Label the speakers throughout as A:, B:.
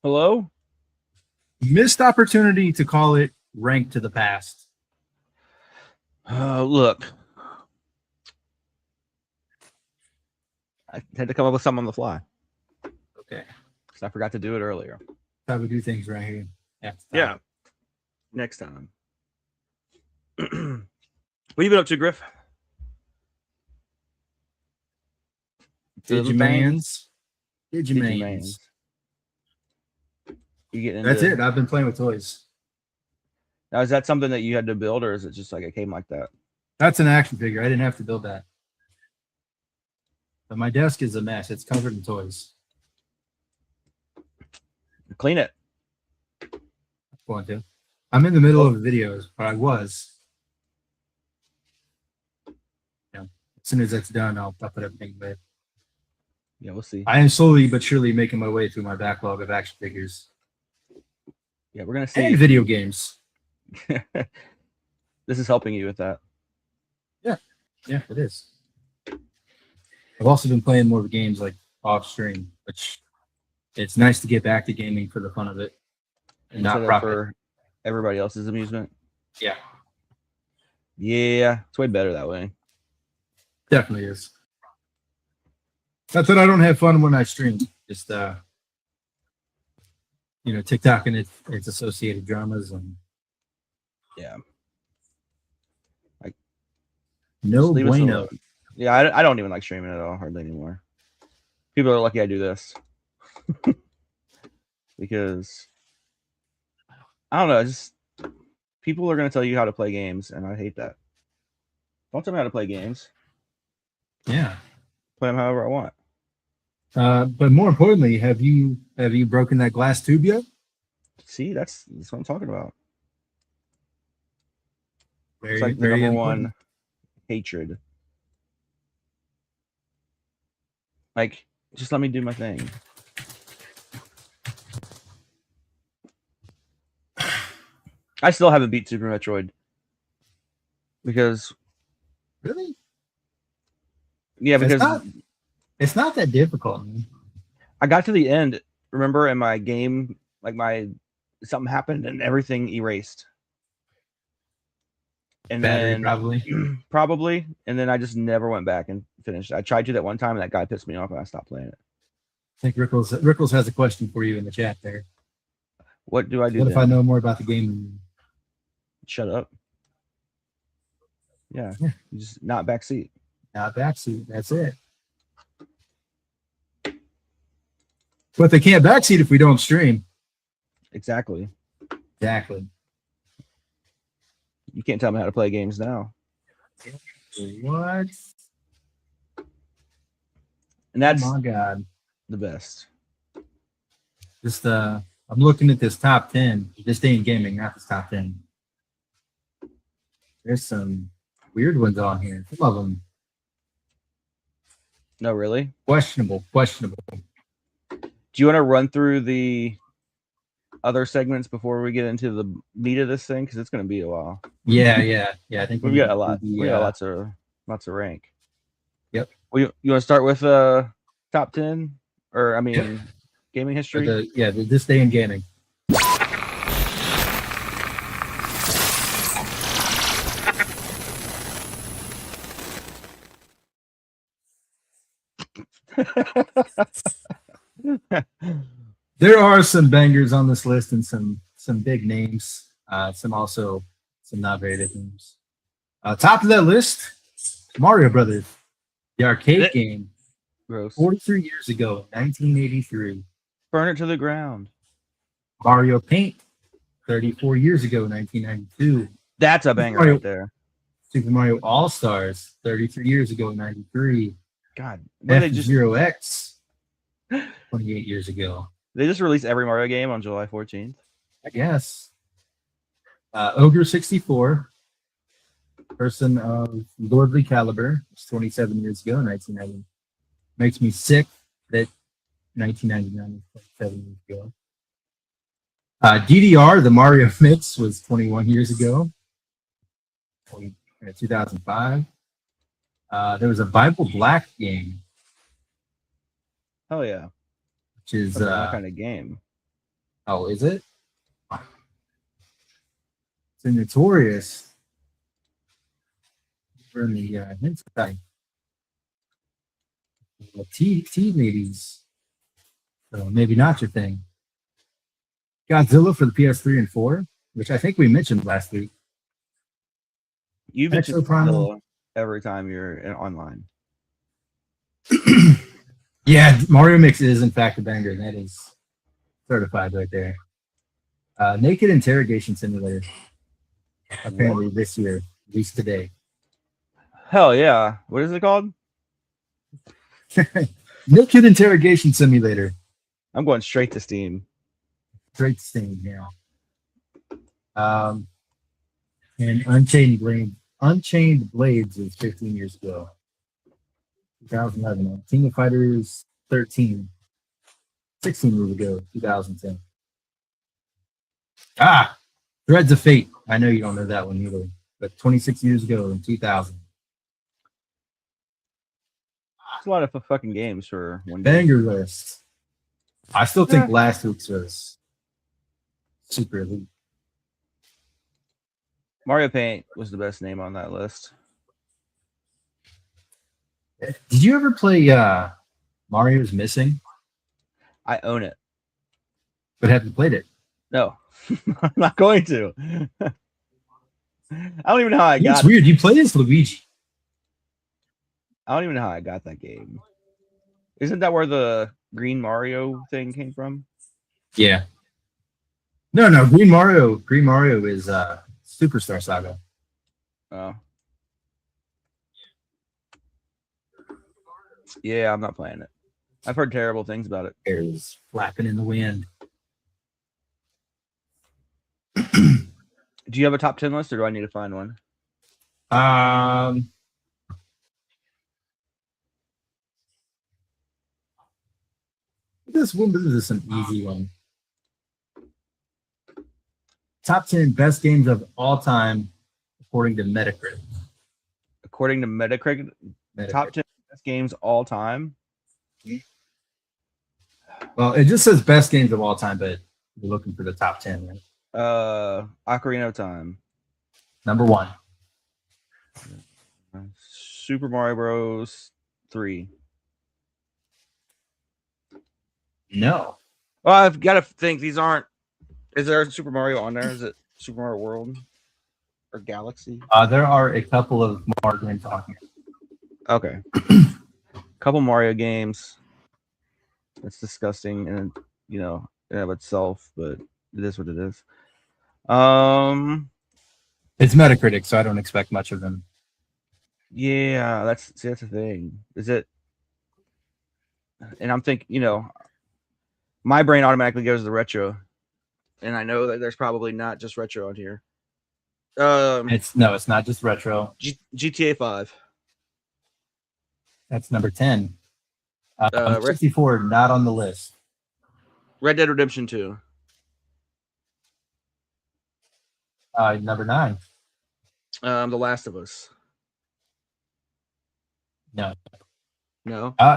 A: Hello?
B: Missed opportunity to call it Rank to the Past.
A: Look. I had to come up with something on the fly
B: Okay.
A: because I forgot to do it earlier.
B: That's how we do things right here.
A: Yeah. Next time. What have you been up to, Griff?
B: Digimans.
A: Digimans. You getting into
B: That's it. I've been playing with toys.
A: Now, is that something that you had to build, or is it just like it came like that?
B: That's an action figure. I didn't have to build that. But my desk is a mess. It's covered in toys.
A: Clean it.
B: I'm going to. I'm in the middle of videos, but I was. Yeah. As soon as that's done, I'll put everything away.
A: Yeah, we'll see.
B: I am slowly but surely making my way through my backlog of action figures.
A: Yeah, we're gonna see.
B: And video games.
A: This is helping you with that.
B: Yeah, it is. I've also been playing more games like off stream, which it's nice to get back to gaming for the fun of it and not profit.
A: For everybody else's amusement.
B: Yeah.
A: Yeah, it's way better that way.
B: Definitely is. Not that I don't have fun when I stream, just TikTok and its associated dramas and
A: yeah.
B: No bueno.
A: Yeah, I don't even like streaming at all hardly anymore. People are lucky I do this. Because I don't know, just people are gonna tell you how to play games, and I hate that. Don't tell me how to play games.
B: Yeah.
A: Play them however I want.
B: But more importantly, have you broken that glass tube yet?
A: See, that's what I'm talking about.
B: It's
A: like the number one hatred. Like, just let me do my thing. I still haven't beat Super Metroid. Because
B: really?
A: Yeah, because
B: it's not that difficult.
A: I got to the end, remember, in my game, like something happened and everything erased. And
B: battery,
A: then probably, and then I just never went back and finished. I tried to that one time, and that guy pissed me off, and I stopped playing it.
B: I think Rickles has a question for you in the chat there.
A: What do I do?
B: What if I know more about the game?
A: Shut up. Yeah. Just not backseat.
B: Not backseat. That's it. But they can't backseat if we don't stream.
A: Exactly.
B: You
A: can't tell me how to play games now.
B: What?
A: And that's
B: oh my God,
A: the best.
B: Just I'm looking at this top 10. This day in gaming, not this top 10. There's some weird ones on here. Some of them.
A: No, really?
B: Questionable.
A: Do you want to run through the other segments before we get into the meat of this thing? Because it's going to be a while.
B: Yeah. I think
A: we got a lot. We got lots of rank.
B: Yep.
A: Well, you want to start with top 10, or I mean, gaming history?
B: This day in gaming. There are some bangers on this list and some big names. Some not very big names. Top of that list, Mario Brothers, the arcade game.
A: Gross.
B: 43 years ago, 1983.
A: Burn it to the ground.
B: Mario Paint, 34 years ago, 1992.
A: That's a banger right there.
B: Super Mario All-Stars, 33 years ago, 93.
A: God.
B: F-Zero X, 28 years ago.
A: They just released every Mario game on July 14th.
B: I guess. Ogre 64, person of lordly caliber, was 27 years ago, 1990. Makes me sick that 1999 was 27 years ago. DDR, the Mario Mix, was 21 years ago, 2005. There was a Bible Black game.
A: Oh yeah.
B: Which is
A: what kind of game?
B: Oh, is it? It's a Notorious. We're in the hint type. T ladies. So maybe not your thing. Godzilla for the PS3 and 4, which I think we mentioned last week.
A: You mentioned
B: Exoprimal.
A: Godzilla every time you're online.
B: Yeah, Mario Mix is in fact a banger. That is certified right there. Naked Interrogation Simulator. Apparently this year, at least today.
A: Hell yeah! What is it called?
B: Naked Interrogation Simulator.
A: I'm going straight to Steam.
B: Great Steam, yeah. And Unchained Blades was 15 years ago. 2011. King of Fighters 13. 16 years ago, 2010. Threads of Fate. I know you don't know that one either, but 26 years ago in 2000.
A: It's a lot of fucking games for one day.
B: Banger list. I still think last week's was super elite.
A: Mario Paint was the best name on that list.
B: Did you ever play Mario's Missing?
A: I own it.
B: But have you played it?
A: No, I'm not going to. I don't even know how I got
B: It's weird. You play as Luigi.
A: I don't even know how I got that game. Isn't that where the Green Mario thing came from?
B: Yeah. No. Green Mario is Superstar Saga.
A: Oh. Yeah, I'm not playing it. I've heard terrible things about it.
B: Hairs flapping in the wind.
A: Do you have a top 10 list or do I need to find one?
B: This is an easy one. Top 10 best games of all time according to Metacritic.
A: According to Metacritic, top 10 best games all time.
B: Well, it just says best games of all time, but we're looking for the top 10, right?
A: Ocarina of Time.
B: Number 1.
A: Super Mario Bros. 3.
B: No.
A: Well, I've got to think these aren't. Is there a Super Mario on there? Is it Super Mario World or Galaxy?
B: There are a couple of Mario games on here.
A: Okay. Couple Mario games. That's disgusting and in of itself, but it is what it is.
B: It's Metacritic, so I don't expect much of them.
A: Yeah, that's the thing. Is it? And I'm thinking, my brain automatically goes to retro, and I know that there's probably not just retro on here.
B: It's not just retro.
A: GTA 5.
B: That's number 10. 64 not on the list.
A: Red Dead Redemption 2.
B: Number 9.
A: The Last of Us.
B: No.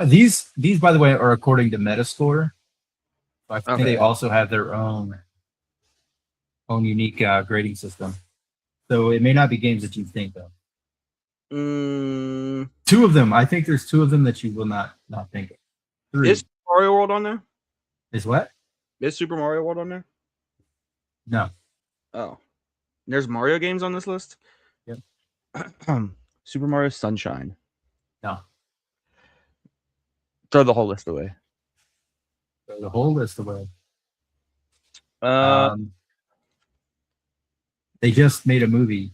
B: These by the way are according to Metascore. So I think they also have their own unique grading system. So it may not be games that you think of. 2 of them. I think there's 2 of them that you will not think of. 3.
A: Is Mario World on there?
B: Is what?
A: Is Super Mario World on there?
B: No.
A: Oh. There's Mario games on this list?
B: Yep.
A: Super Mario Sunshine.
B: No.
A: Throw the whole list away.
B: Throw the whole list away. They just made a movie.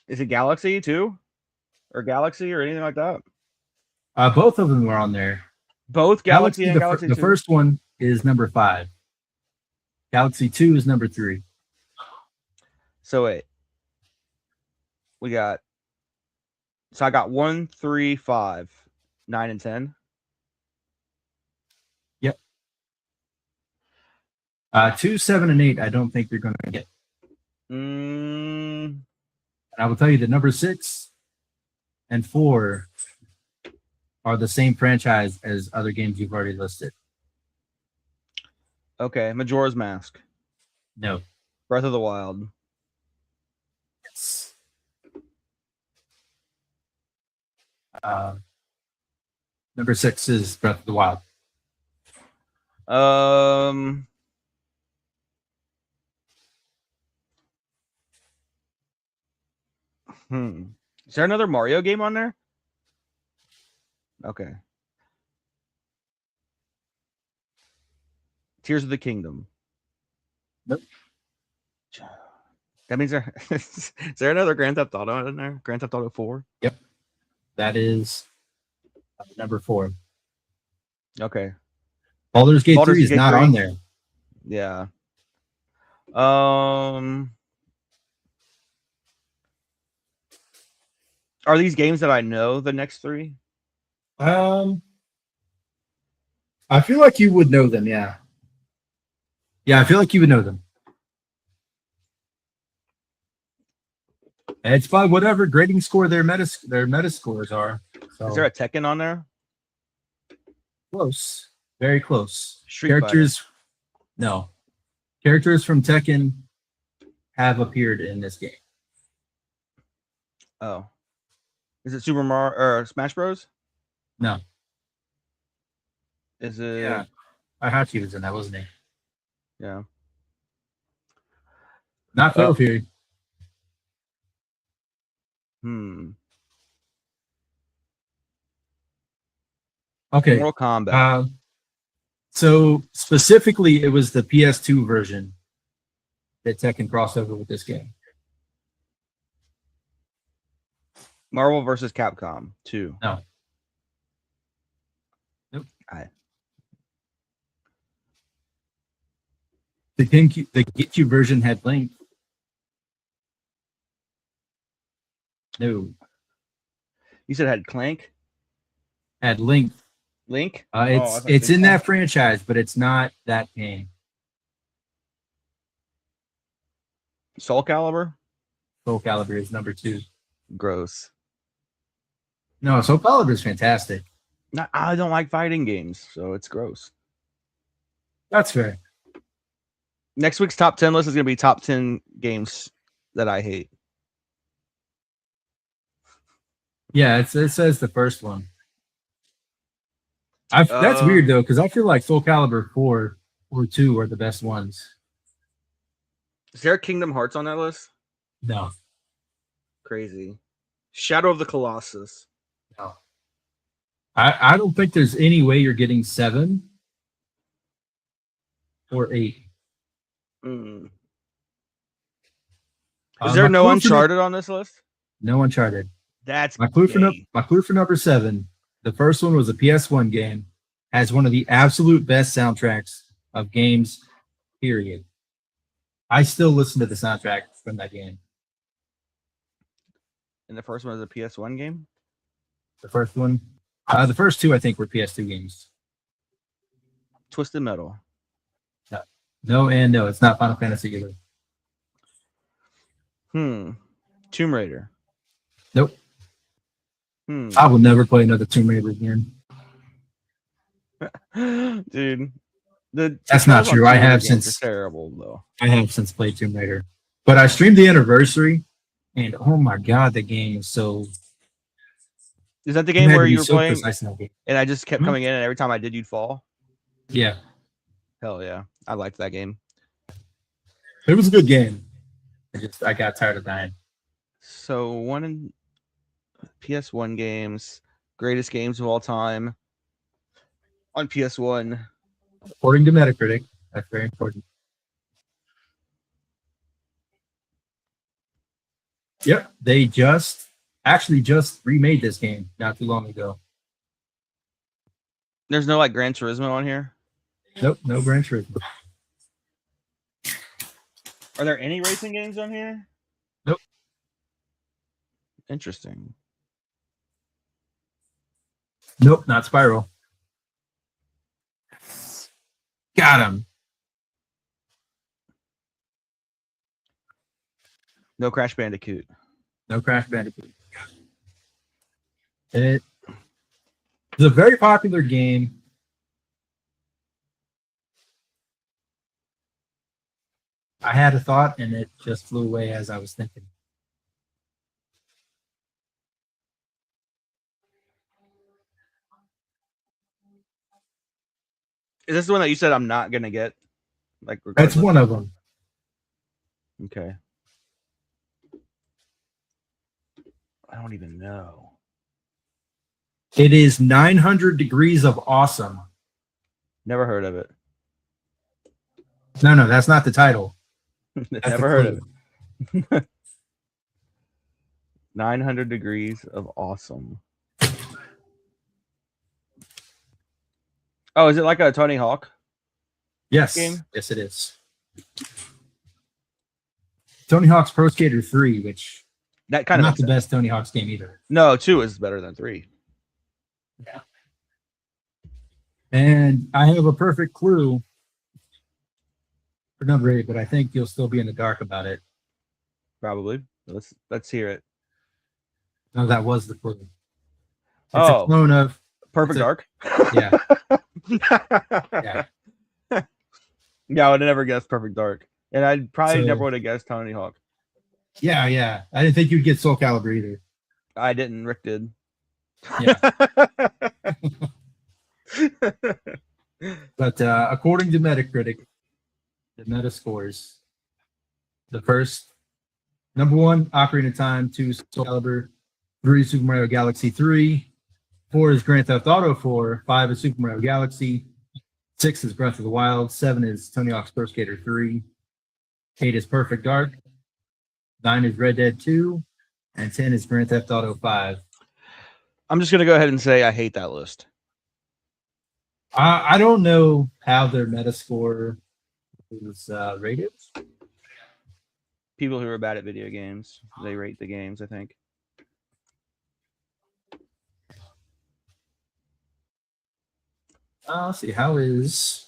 A: Is it Galaxy too? Or Galaxy or anything like that?
B: Both of them were on there.
A: Both Galaxy and Galaxy 2?
B: The first one is number 5. Galaxy 2 is number 3.
A: So wait. I got 1, 3, 5, 9, and 10.
B: Yep. 2, 7, and 8, I don't think you're going to get. And I will tell you that number 6 and 4 are the same franchise as other games you've already listed.
A: Okay, Majora's Mask,
B: No.
A: Breath of the Wild,
B: Yes. Uh, number 6 is Breath of the Wild.
A: um, Is there another Mario game on there? Okay. Tears of the Kingdom.
B: Nope.
A: That means there is there another Grand Theft Auto in there? Grand Theft Auto 4?
B: Yep. That is number 4.
A: Okay.
B: Baldur's Gate
A: Baldur's
B: 3 is
A: Gate
B: not
A: 3?
B: on there.
A: Yeah. Are these games that I know the next 3?
B: I feel like you would know them, yeah. Yeah, I feel like you would know them. It's by whatever grading score their meta scores are. So
A: Is there a Tekken on there?
B: close. Very close.
A: Street
B: Characters No. Characters from Tekken have appeared in this game.
A: Oh. Is it Super Mario or Smash Bros?
B: No.
A: Is it
B: Yeah. Heihachi was in that, wasn't he?
A: Yeah.
B: Not Fatal Fury. Okay.
A: Mortal Kombat.
B: So specifically, it was the PS2 version that Tekken crossed over with this game.
A: Marvel vs. Capcom 2.
B: No. Nope. The GameCube version had Link. No.
A: You said it had Clank?
B: Had Link.
A: Link?
B: It's in that franchise, but it's not that game.
A: Soul Calibur?
B: Soul Calibur is number 2.
A: Gross.
B: No, Soul Calibur is fantastic.
A: I don't like fighting games, so it's gross.
B: That's fair.
A: Next week's top 10 list is going to be top 10 games that I hate.
B: Yeah, it says the first one. That's weird, though, because I feel like Soul Calibur 4 or 2 are the best ones.
A: Is there Kingdom Hearts on that list?
B: No.
A: Crazy. Shadow of the Colossus.
B: No. I don't think there's any way you're getting 7 or 8.
A: Is there no Uncharted on this list?
B: No Uncharted.
A: That's
B: my clue for number 7. The first one was a PS1 game. Has one of the absolute best soundtracks of games, period. I still listen to the soundtrack from that game.
A: And the first one was a PS1 game?
B: The first one? The first 2, I think, were PS2 games.
A: Twisted Metal.
B: No, it's not Final Fantasy either.
A: Tomb Raider.
B: Nope. I will never play another Tomb Raider again.
A: Dude.
B: That's not true. I have since
A: terrible though.
B: I have since played Tomb Raider. But I streamed the anniversary and oh my god, the game is so.
A: Is that the game where you were playing
B: game.
A: And I just kept coming in and every time I did you'd fall?
B: Yeah.
A: Hell yeah. I liked that game.
B: It was a good game. I got tired of dying.
A: So one in PS1 games, greatest games of all time on PS1.
B: According to Metacritic, that's very important. Yep, they just remade this game not too long ago.
A: There's no like Gran Turismo on here?
B: Nope, no Gran Turismo.
A: Are there any racing games on here?
B: Nope.
A: Interesting.
B: Nope, not Spyro. Got him.
A: No Crash Bandicoot.
B: No Crash Bandicoot. It It's a very popular game. I had a thought and it just flew away as I was thinking.
A: Is this the one that you said I'm not gonna get? Like,
B: That's
A: regardless?
B: one of them.
A: Okay. I don't even know.
B: It is 900 Degrees of Awesome.
A: Never heard of it.
B: No, that's not the title.
A: Never heard of it. 900 Degrees of Awesome. Oh, is it like a Tony Hawk?
B: Yes.
A: Game?
B: Yes, it is. Tony Hawk's Pro Skater 3, which
A: That kind of
B: not
A: makes
B: the
A: sense.
B: best Tony Hawk's game either.
A: No, 2 is better than 3.
B: Yeah. And I have a perfect clue for number 8, but I think you'll still be in the dark about it.
A: Probably. Let's hear it.
B: No, that was the clue. It's
A: Oh.
B: a clone of
A: Perfect Dark.
B: yeah.
A: Yeah. Yeah, I would have never guessed Perfect Dark. And I probably
B: So-
A: never would have guessed Tony Hawk.
B: Yeah. I didn't think you'd get Soul Calibur either.
A: I didn't. Rick did.
B: Yeah. But according to Metacritic, the meta scores, the first number 1, Ocarina of Time, 2, Soul Calibur, 3, Super Mario Galaxy 3, 4 is Grand Theft Auto 4, 5 is Super Mario Galaxy, 6 is Breath of the Wild, 7 is Tony Hawk's Pro Skater 3, 8 is Perfect Dark, 9 is Red Dead 2, and 10 is Grand Theft Auto 5.
A: I'm just gonna go ahead and say I hate that list.
B: I don't know how their Metascore is rated.
A: People who are bad at video games, they rate the games, I think.
B: Let's see, how is...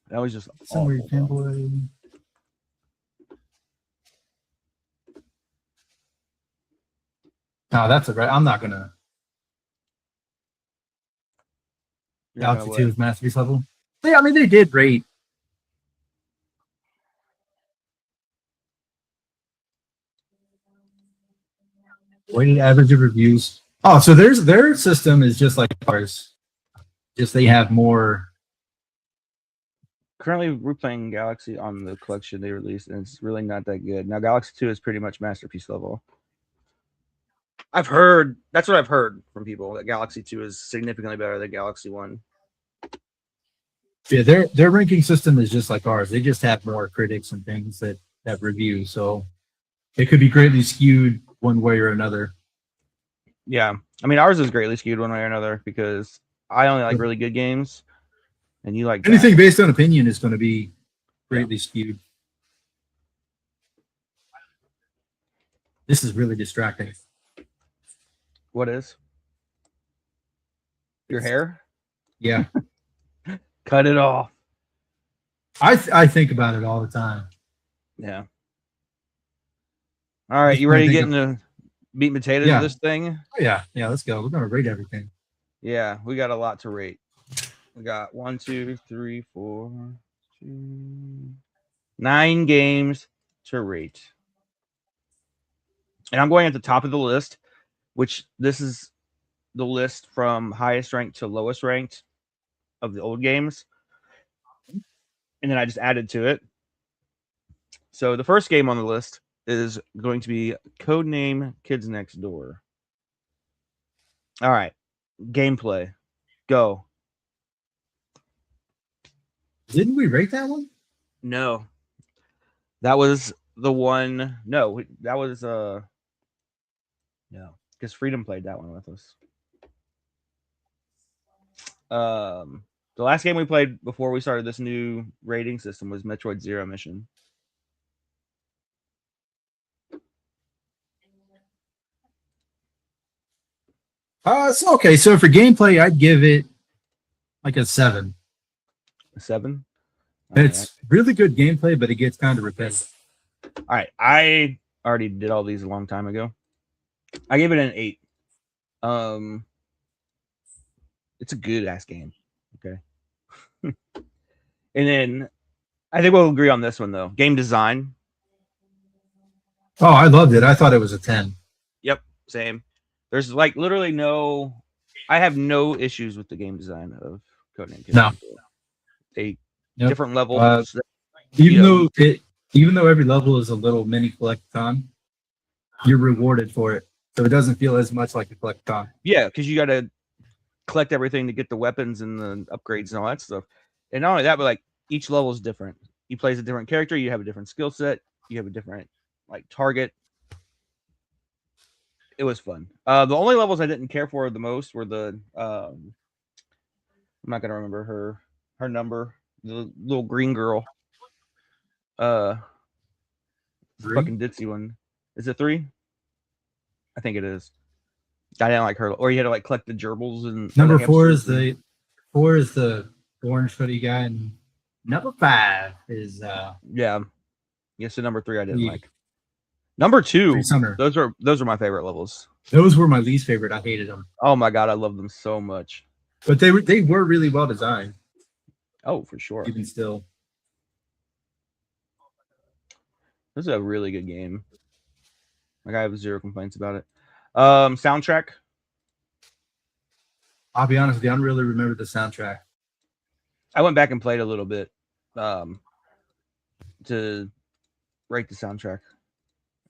A: That was just
B: Summary
A: awful, though.
B: fanboy. No, that's right. I'm not gonna.
A: You're not
B: Galaxy
A: gonna
B: 2
A: let-
B: is masterpiece level. Yeah, I mean they did rate. Weighted average of reviews. Oh, so their system is just like ours. Just they have more.
A: Currently, we're playing Galaxy on the collection they released, and it's really not that good. Now, Galaxy 2 is pretty much masterpiece level. I've heard that's what I've heard from people that Galaxy 2 is significantly better than Galaxy 1.
B: Yeah, their ranking system is just like ours. They just have more critics and things that review, so it could be greatly skewed one way or another.
A: Yeah, I mean ours is greatly skewed one way or another because I only like really good games, and you like bad.
B: Anything based on opinion is going to be greatly skewed. This is really distracting.
A: What is your hair?
B: Yeah,
A: Cut it off.
B: I think about it all the time.
A: Yeah. All right, you ready to get into meat and potatoes
B: Yeah.
A: of this thing?
B: Oh, yeah, let's go. We're going to rate everything.
A: Yeah, we got a lot to rate. We got 1, 2, 3, 4, 2, 9 games to rate. And I'm going at the top of the list, which this is the list from highest ranked to lowest ranked of the old games. And then I just added to it. So the first game on the list is going to be Codename Kids Next Door. All right. Gameplay. Go.
B: Didn't we rate that one?
A: No. That was the one. No, that was no. Because Freedom played that one with us. The last game we played before we started this new rating system was Metroid Zero Mission.
B: It's okay. So for gameplay, I'd give it like a 7.
A: A 7.
B: It's really good gameplay, but it gets kind of repetitive.
A: All right. I already did all these a long time ago. I gave it an 8. It's a good ass game. Okay. And then I think we'll agree on this one though. Game design.
B: Oh, I loved it. I thought it was a 10.
A: Yep, same. There's like literally no. I have no issues with the game design of Codename.
B: No.
A: They
B: Yep.
A: different levels.
B: Even though every level is a little mini collectathon, you're rewarded for it. So it doesn't feel as much like a collectathon.
A: Yeah, because you got to collect everything to get the weapons and the upgrades and all that stuff. And not only that, but like each level is different. You play as a different character. You have a different skill set. You have a different like target. It was fun. The only levels I didn't care for the most were the I'm not gonna remember her number. The little green girl. Fucking ditzy one. Is it 3? I think it is. I didn't like her. Or you had to like collect the gerbils and
B: number 4 is the orange hoodie guy, and number 5 is
A: yeah. So number 3 I didn't like. Number 2, those are my favorite levels.
B: Those were my least favorite. I hated them.
A: Oh my god, I love them so much.
B: But they were really well designed.
A: Oh, for sure.
B: Even still.
A: This is a really good game. Like I have 0 complaints about it. Soundtrack.
B: I'll be honest with you, I don't really remember the soundtrack.
A: I went back and played a little bit to rate the soundtrack.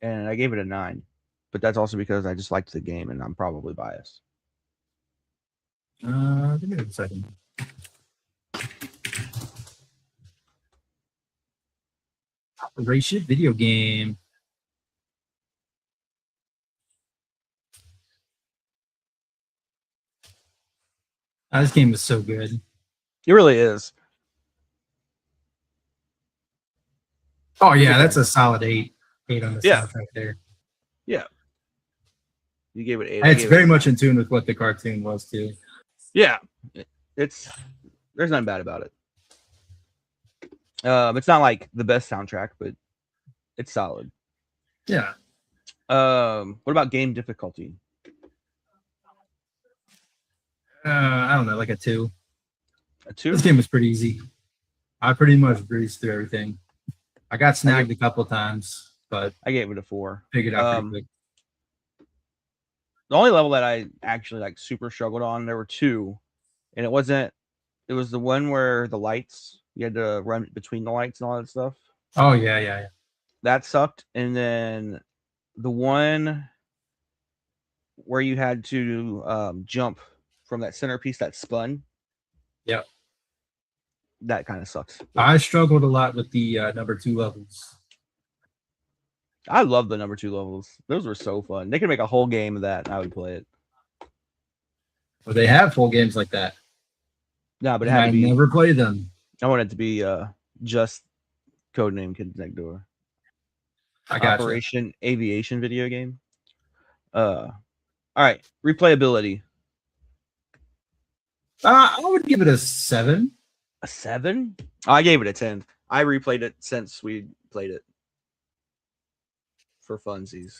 A: And I gave it a 9. But that's also because I just liked the game and I'm probably biased.
B: Give me a second. Operation video game. This game is so good.
A: It really is.
B: Oh yeah, that's a solid 8. 8 on the soundtrack there.
A: Yeah. You gave it 8.
B: It's very much in tune with what the cartoon was too.
A: Yeah. There's nothing bad about it. It's not like the best soundtrack, but it's solid.
B: Yeah.
A: What about game difficulty?
B: I don't know, like a 2.
A: A 2?
B: This game was pretty easy. I pretty much breezed through everything. I got snagged a couple times, but
A: I gave it a 4.
B: Figured out pretty quick.
A: The only level that I actually like super struggled on, there were 2, and it was the one where the lights, you had to run between the lights and all that stuff.
B: Oh yeah.
A: That sucked. And then the one where you had to jump from that centerpiece that spun.
B: Yep.
A: That kind of sucks.
B: I struggled a lot with the number 2 levels.
A: I love the number 2 levels. Those were so fun. They could make a whole game of that and I would play it.
B: Well, they have full games like that.
A: No, but it had to be,
B: never play them.
A: I want it to be just Codename Connect Door.
B: I got
A: Operation Aviation video game. All right, replayability.
B: I would give it a 7.
A: A 7? Oh, I gave it a 10. I replayed it since we played it for funsies.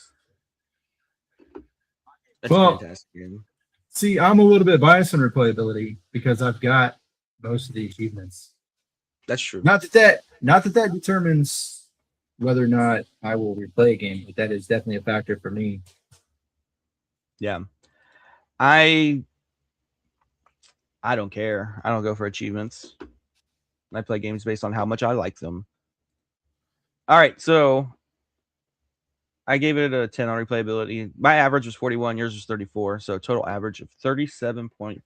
A: That's a fantastic game.
B: See, I'm a little bit biased on replayability because I've got most of the achievements.
A: That's true.
B: Not that determines whether or not I will replay a game, but that is definitely a factor for me.
A: Yeah. I don't care. I don't go for achievements. I play games based on how much I like them. All right, so I gave it a 10 on replayability. My average was 41, yours was 34, so total average of 37.5,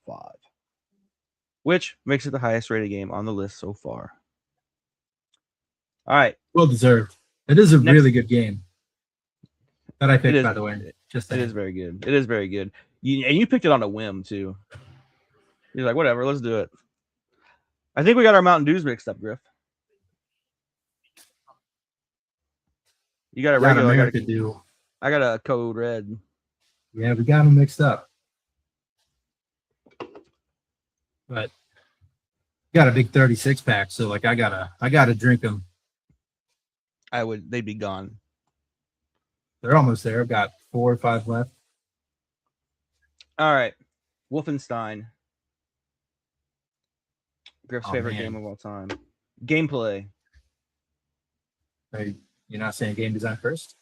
A: which makes it the highest rated game on the list so far. All right.
B: Well deserved. It is a really good game that I picked, by the way.
A: It is very good. It is very good. You picked it on a whim, too. You're like, whatever, let's do it. I think we got our Mountain Dews mixed up, Griff. You got a regular. I got a Code Red.
B: Yeah, we got them mixed up. But Got a big 36 pack, so like I gotta drink them.
A: They'd be gone.
B: They're almost there. I've got 4 or 5 left.
A: All right. Wolfenstein. Griff's
B: Oh,
A: favorite
B: man.
A: game of all time. Gameplay.
B: Hey, you're not saying game design first?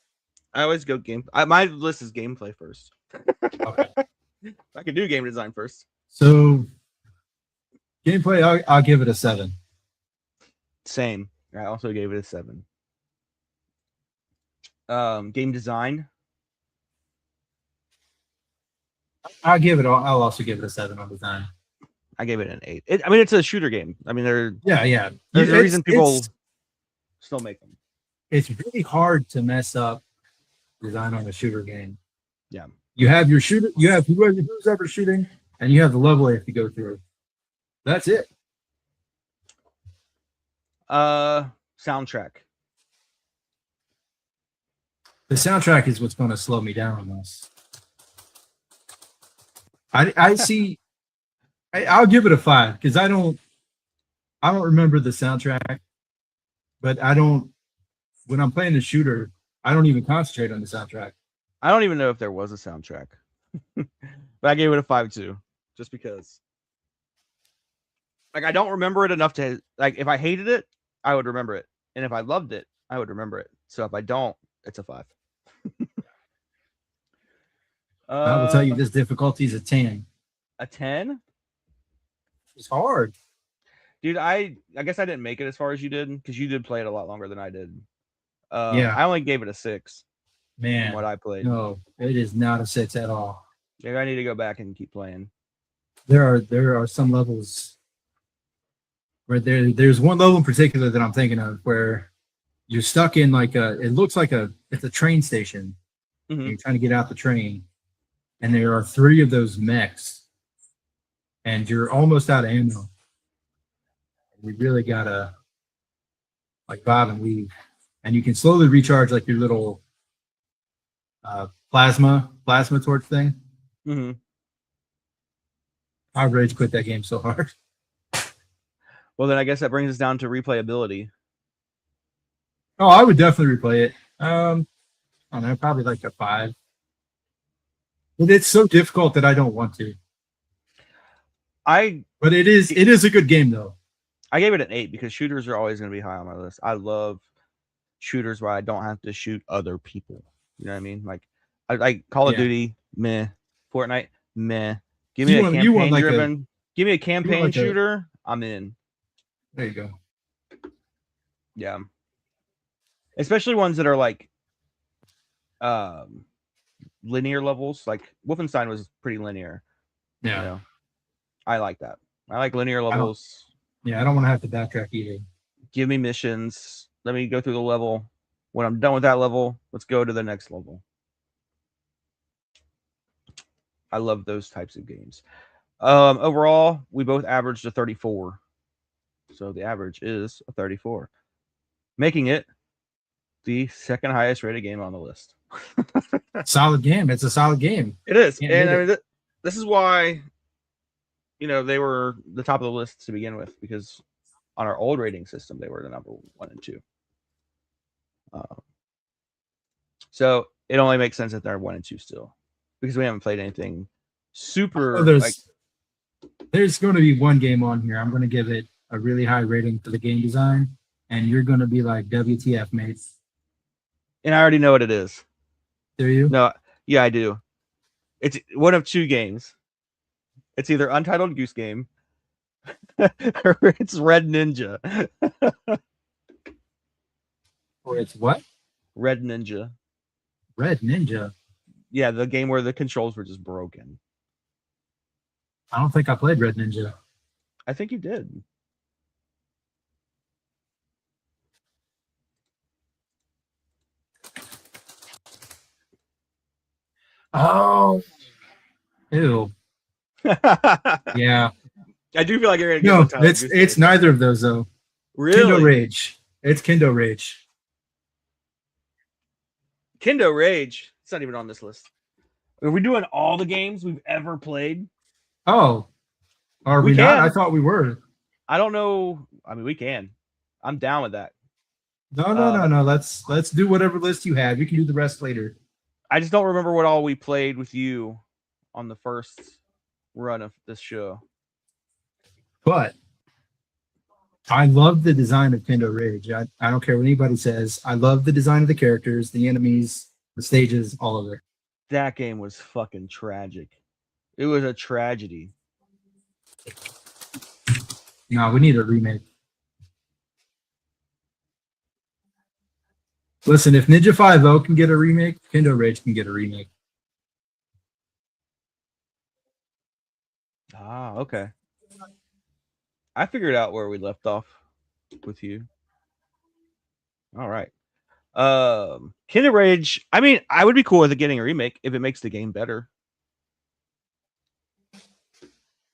A: I always go my list is gameplay first.
B: Okay.
A: I could do game design first.
B: So gameplay, I'll give it a 7.
A: Same. I also gave it a 7. Game design.
B: I'll also give it a 7 on design.
A: I gave it an 8. It's a shooter game. I mean,
B: Yeah.
A: there's a reason people still make them.
B: It's really hard to mess up design on a shooter game.
A: Yeah.
B: You have your shooter, you have who's ever shooting, and you have the level you have to go through. That's it.
A: Soundtrack.
B: The soundtrack is what's going to slow me down on this. I see. I'll give it a 5 because I don't remember the soundtrack, but when I'm playing the shooter, I don't even concentrate on the soundtrack.
A: I don't even know if there was a soundtrack, but I gave it a 5 too, just because. Like, I don't remember it enough to, like, if I hated it, I would remember it, and if I loved it, I would remember it. So if I don't, it's a 5.
B: I will tell you this difficulty is a 10.
A: A 10?
B: It's hard.
A: Dude, I guess I didn't make it as far as you did because you did play it a lot longer than I did.
B: Yeah.
A: I only gave it a 6.
B: Man,
A: from what I played.
B: No, it is not a 6 at all.
A: Maybe I need to go back and keep playing.
B: There are some levels where there's one level in particular that I'm thinking of where you're stuck in it looks like it's a train station.
A: Mm-hmm.
B: You're trying to get out the train, and there are 3 of those mechs, and you're almost out of ammo. We really gotta bob and weave, and you can slowly recharge like your little plasma torch thing.
A: Mm-hmm.
B: I rage quit that game so hard.
A: Well, then I guess that brings us down to replayability.
B: Oh, I would definitely replay it. I don't know, probably like a 5. But it's so difficult that I don't want to. But it is a good game though.
A: I gave it an 8 because shooters are always going to be high on my list. I love shooters where I don't have to shoot other people. You know what I mean? Like, I like Call of Duty, meh. Fortnite, meh. Give me a campaign driven. Give me a campaign shooter. I'm in.
B: There you go.
A: Yeah. Especially ones that are like linear levels. Like Wolfenstein was pretty linear.
B: Yeah.
A: You know? I like that. I like linear levels.
B: I don't want to have to backtrack either.
A: Give me missions. Let me go through the level. When I'm done with that level, let's go to the next level. I love those types of games. Overall, we both averaged a 34. So the average is a 34, making it the second highest rated game on the list.
B: Solid game. It's a solid game.
A: It is. And I mean, this is why, they were the top of the list to begin with, because on our old rating system, they were the number 1 and 2. So it only makes sense that they're 1 and 2 still, because we haven't played anything super.
B: There's going to be one game on here. I'm going to give it a really high rating for the game design, and you're going to be like, WTF, mate.
A: And I already know what it is.
B: Do you?
A: No, yeah, I do. It's one of 2 games. It's either Untitled Goose Game or it's Red Ninja.
B: Or it's what?
A: Red Ninja.
B: Red Ninja?
A: Yeah, the game where the controls were just broken.
B: I don't think I played Red Ninja.
A: I think you did.
B: Oh. Ew. Yeah.
A: I do feel like you're gonna get
B: it's neither of those though.
A: Really?
B: Kendo Rage. It's Kendo Rage.
A: Kendo Rage. It's not even on this list. Are we doing all the games we've ever played?
B: Oh. Are we not? I thought we were.
A: I don't know. I mean, we can. I'm down with that.
B: No. Let's do whatever list you have. You can do the rest later.
A: I just don't remember what all we played with you on the first run of this show.
B: But I love the design of Kendo Ridge. I don't care what anybody says. I love the design of the characters, the enemies, the stages, all of it.
A: That game was fucking tragic. It was a tragedy.
B: No, we need a remake. Listen, if Ninja 5.0 can get a remake, Kendo Ridge can get a remake.
A: Ah, okay. I figured out where we left off with you. All right. Kendo Rage. I mean, I would be cool with it getting a remake if it makes the game better.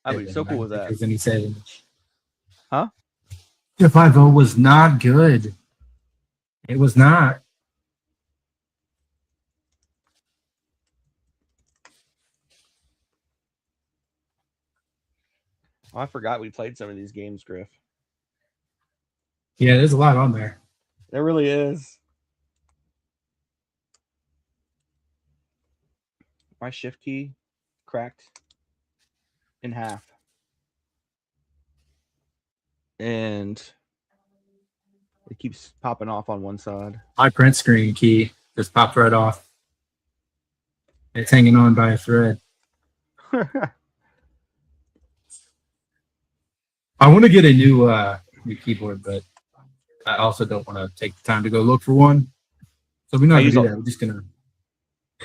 A: I would be so cool with that.
B: Any say,
A: huh?
B: Ninja 5.0 was not good. It was not.
A: Oh, I forgot we played some of these games, Griff.
B: Yeah, there's a lot on there.
A: There really is. My shift key cracked in half. And it keeps popping off on one side.
B: My print screen key just popped right off. It's hanging on by a thread. I want to get a new keyboard, but I also don't want to take the time to go look for one. So we're not going to do that. We're just going to...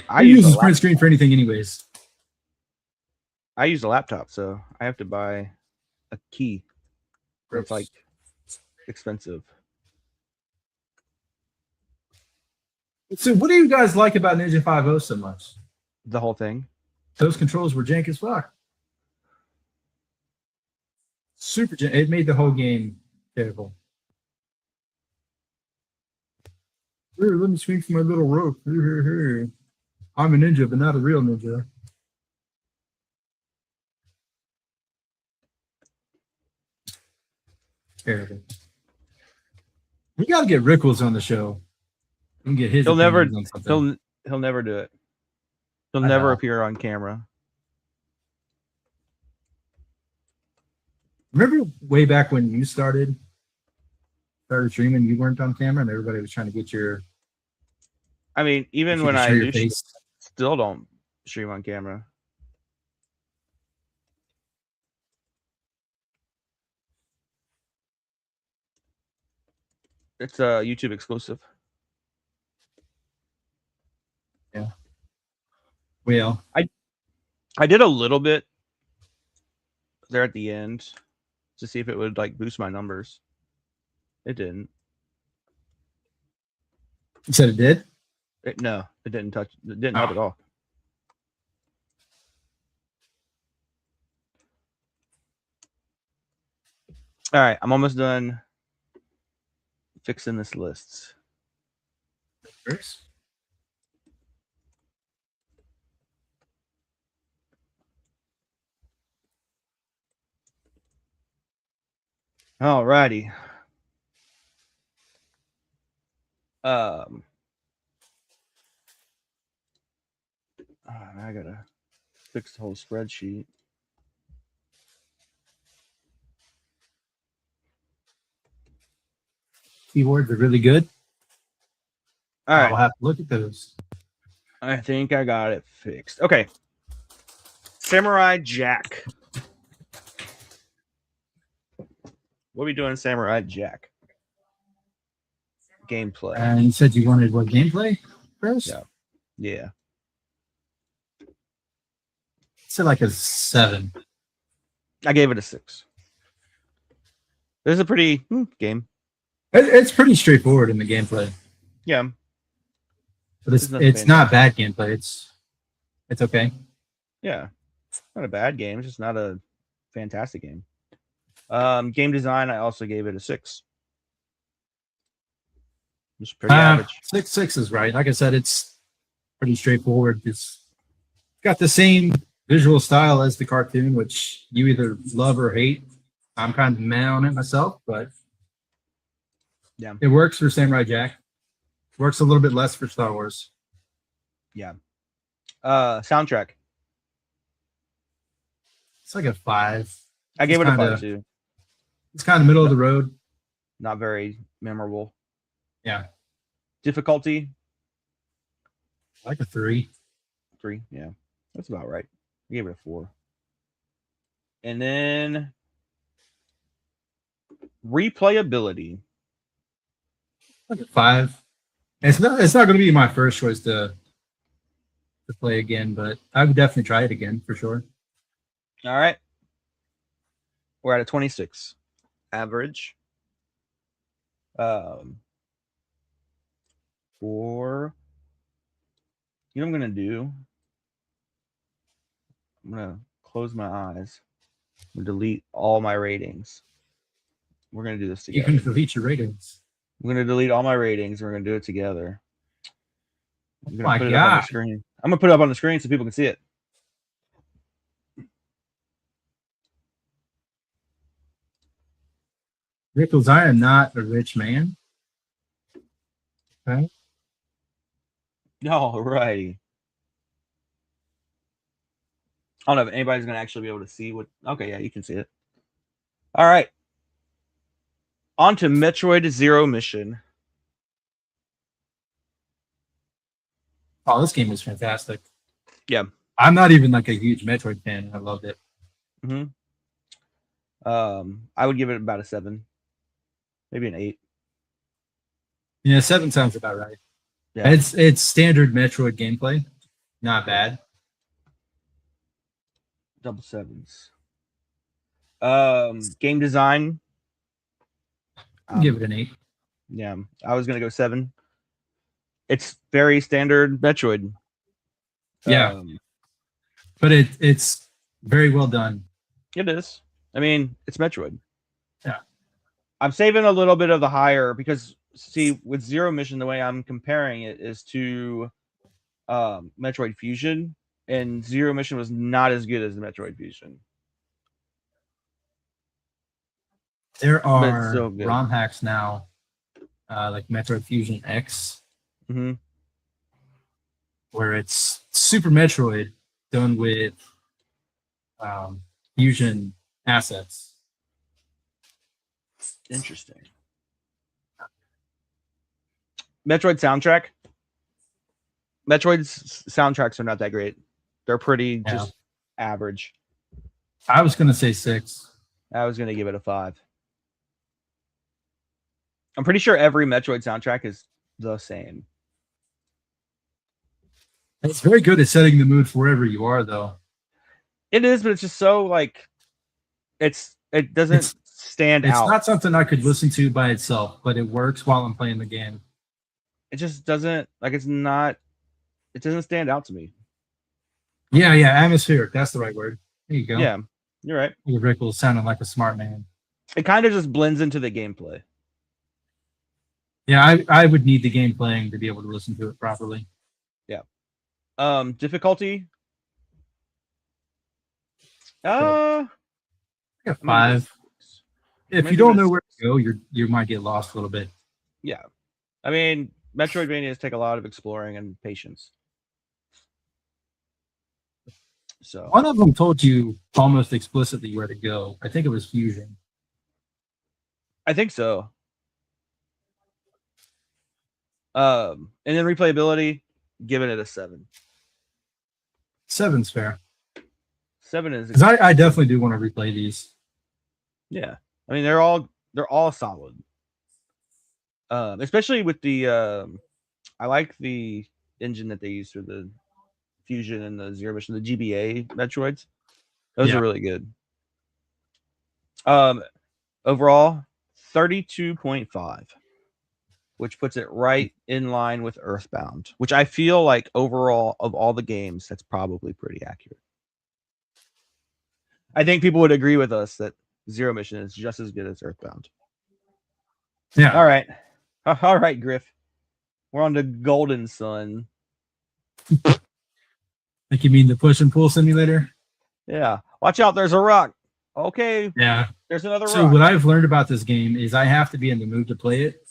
B: I use this print screen for anything anyways.
A: I use a laptop, so I have to buy a key. It's like expensive.
B: So what do you guys like about Ninja 5.0 so much?
A: The whole thing.
B: Those controls were jank as fuck. Super jank. It made the whole game terrible. Here, let me swing from my little rope. Here. I'm a ninja, but not a real ninja. Terrible. We got to get Rickles on the show. We can get his.
A: He'll never do it. He'll never appear on camera.
B: Remember way back when you started streaming, you weren't on camera and everybody was trying to get your...
A: I mean, even when I do, still don't stream on camera. It's a YouTube exclusive.
B: Yeah. Well,
A: I did a little bit there at the end to see if it would like boost my numbers. It didn't.
B: You said it did?
A: No, it didn't touch. It didn't help at all. All right, I'm almost done fixing this list.
B: First.
A: All righty. I gotta fix the whole spreadsheet.
B: Keywords are really good.
A: All right.
B: I'll have to look at those.
A: I think I got it fixed. Okay. Samurai Jack. What are we doing, Samurai Jack? Gameplay.
B: And you said you wanted what, gameplay first?
A: Yeah. Yeah.
B: It's like a 7.
A: I gave it a 6. This is a pretty game.
B: It's pretty straightforward in the gameplay.
A: Yeah.
B: But it's not bad gameplay. It's okay.
A: Yeah. Not a bad game. It's just not a fantastic game. Game design, I also gave it a 6. It's pretty average.
B: 6 is right. Like I said, it's pretty straightforward. It's got the same visual style as the cartoon, which you either love or hate. I'm kind of meh on it myself, but
A: Yeah.
B: it works for Samurai Jack. Works a little bit less for Star Wars.
A: Yeah. Soundtrack.
B: It's like a 5.
A: I gave it a 5
B: kinda-
A: too.
B: It's kind of middle of the road.
A: Not very memorable.
B: Yeah,
A: Difficulty.
B: like a 3.
A: 3. Yeah. That's about right. I gave it a 4. And then replayability.
B: Like a 5. It's not going to be my first choice to play again, but I would definitely try it again for sure.
A: All right. We're at a 26 average. For you know what I'm gonna do? I'm gonna close my eyes. I'm gonna delete all my ratings. We're gonna do this
B: You
A: together.
B: can delete your ratings.
A: I'm gonna delete all my ratings. We're gonna do it together. I'm gonna
B: My
A: put it up on the
B: God.
A: screen. I'm gonna put it up on the screen so people can see it.
B: Rickles, I am not a rich man. Okay.
A: All righty. I don't know if anybody's gonna actually be able to see what. Okay, yeah, you can see it. All right. On to Metroid Zero Mission.
B: Oh, this game is fantastic.
A: Yeah.
B: I'm not even like a huge Metroid fan. I loved it.
A: Mm-hmm. I would give it about a 7, maybe an 8.
B: Yeah, 7 sounds about right.
A: Yeah.
B: It's standard Metroid gameplay. Not bad.
A: Double 7s. Game design.
B: I'll give it an 8.
A: Yeah, I was gonna go 7. It's very standard Metroid.
B: Yeah. But it's very well done.
A: It is. I mean, it's Metroid.
B: Yeah.
A: I'm saving a little bit of the higher because see, with Zero Mission, the way I'm comparing it is to Metroid Fusion, and Zero Mission was not as good as the Metroid Fusion.
B: There are
A: so good.
B: ROM hacks now, like Metroid Fusion X,
A: Mm-hmm.
B: where it's Super Metroid done with Fusion assets.
A: Interesting. Metroid soundtrack. Metroid's soundtracks are not that great. They're pretty just average.
B: I was gonna say 6.
A: I was gonna give it a 5. I'm pretty sure every Metroid soundtrack is the same.
B: It's very good at setting the mood for wherever you are, though.
A: It is, but it's just so like it doesn't stand
B: It's
A: out.
B: not something I could listen to by itself, but it works while I'm playing the game.
A: It just doesn't like it doesn't stand out to me.
B: Yeah, atmospheric. That's the right word. There you go.
A: Yeah, you're right.
B: Rick was sounding like a smart man.
A: It kind of just blends into the gameplay.
B: Yeah, I would need the game playing to be able to listen to it properly.
A: Yeah. Difficulty.
B: A
A: I
B: 5. If
A: maybe
B: you don't
A: it's-
B: know where to go, you might get lost a little bit.
A: Yeah. I mean, Metroidvanias take a lot of exploring and patience. So
B: One of them told you almost explicitly where to go. I think it was Fusion.
A: I think so. And then replayability, giving it a 7.
B: 7's fair.
A: 7 is
B: Because I definitely do want to replay these.
A: yeah. I mean, they're all solid. Especially with the I like the engine that they use for the Fusion and the Zero Mission, the GBA Metroids. Those are really good. Overall, 32.5, which puts it right in line with Earthbound, which I feel like overall of all the games, that's probably pretty accurate. I think people would agree with us that Zero Mission is just as good as Earthbound.
B: Yeah.
A: All right. All right, Griff. We're on to Golden Sun.
B: Like you mean the push and pull simulator?
A: Yeah. Watch out, there's a rock. Okay,
B: Yeah.
A: there's another
B: So
A: rock.
B: what I've learned about this game is I have to be in the mood to play it,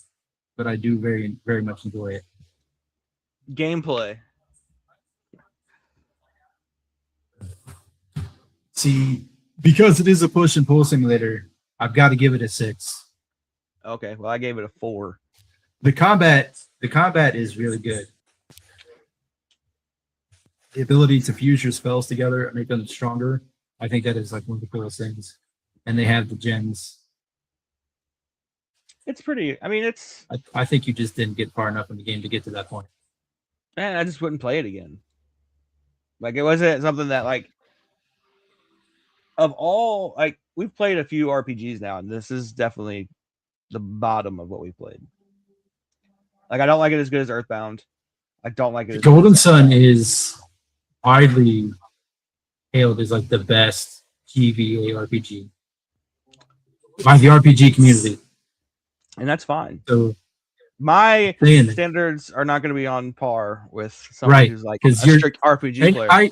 B: but I do very, very much enjoy it.
A: Gameplay.
B: See, because it is a push and pull simulator, I've got to give it a 6.
A: Okay, well, I gave it a 4.
B: The combat is really good. The ability to fuse your spells together and make them stronger, I think that is like one of the coolest things. And they have the gems.
A: It's pretty. I mean, it's.
B: I think you just didn't get far enough in the game to get to that point.
A: Man, I just wouldn't play it again. Like, it wasn't something that, like, of all, like, we've played a few RPGs now, and this is definitely the bottom of what we played. Like, I don't like it as good as Earthbound. I don't like it.
B: The Golden Sun is widely hailed as like the best GBA RPG by the RPG community.
A: And that's fine.
B: So
A: my standards are not going to be on par with somebody who's like a strict RPG player.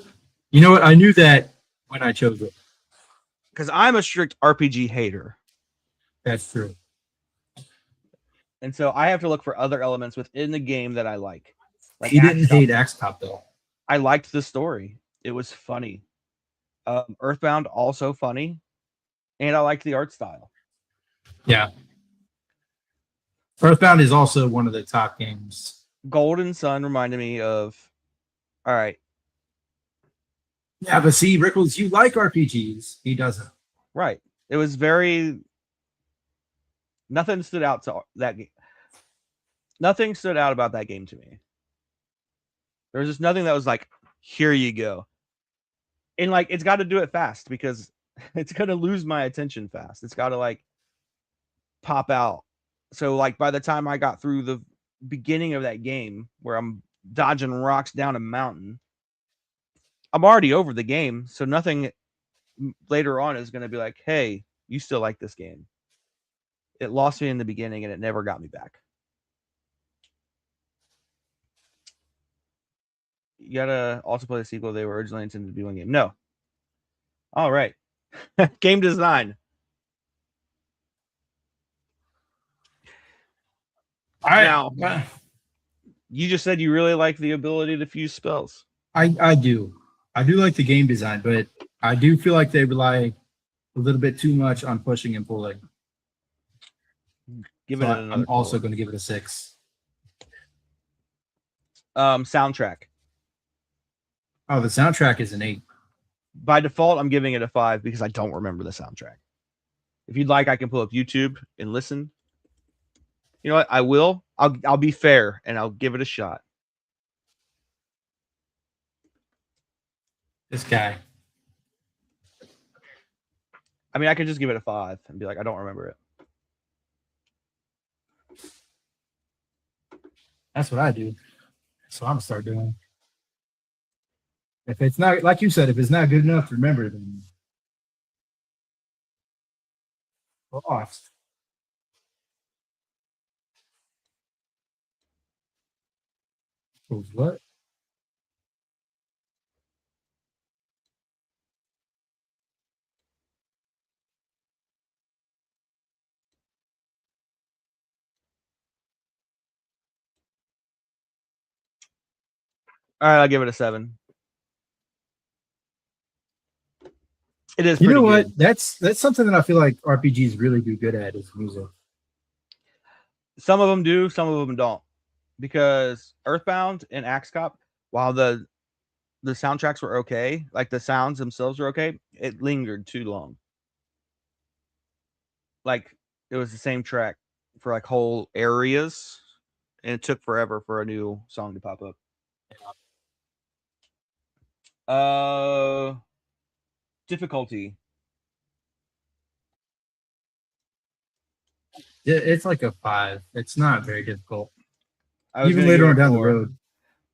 B: You know what? I knew that when I chose it.
A: Because I'm a strict RPG hater.
B: That's true.
A: And so I have to look for other elements within the game that I like.
B: He didn't hate XCOM though.
A: I liked the story. It was funny. Earthbound also funny, and I liked the art style.
B: Yeah. Earthbound is also one of the top games.
A: Golden Sun reminded me of. All right.
B: Yeah, but see, Rickles, you like RPGs. He doesn't.
A: Right. It was very. Nothing stood out to that game. Nothing stood out about that game to me. There was just nothing that was like, here you go. And like, it's got to do it fast because it's going to lose my attention fast. It's got to like pop out. So like, by the time I got through the beginning of that game where I'm dodging rocks down a mountain, I'm already over the game. So nothing later on is going to be like, hey, you still like this game. It lost me in the beginning and it never got me back. You gotta also play the sequel. They were originally intended to be one game. No. All right. Game design. Now, you just said you really like the ability to fuse spells.
B: I do. I do like the game design, but I do feel like they rely a little bit too much on pushing and pulling. I'm also going to give it a 6.
A: Soundtrack.
B: Oh, the soundtrack is an 8.
A: By default, I'm giving it a 5 because I don't remember the soundtrack. If you'd like, I can pull up YouTube and listen. You know what? I will. I'll be fair and I'll give it a shot.
B: This guy.
A: I mean, I could just give it a 5 and be like, I don't remember it.
B: That's what I do. That's what I'm gonna start doing. If it's not, like you said, if it's not good enough to remember, then lost. What?
A: All right, I'll give it a 7. It is.
B: You know what? Good. That's something that I feel like RPGs really do good at is music.
A: Some of them do, some of them don't. Because Earthbound and Axe Cop, while the soundtracks were okay, like the sounds themselves were okay, it lingered too long. Like it was the same track for like whole areas, and it took forever for a new song to pop up. Difficulty.
B: It's like a 5. It's not very difficult. Even later on down the road.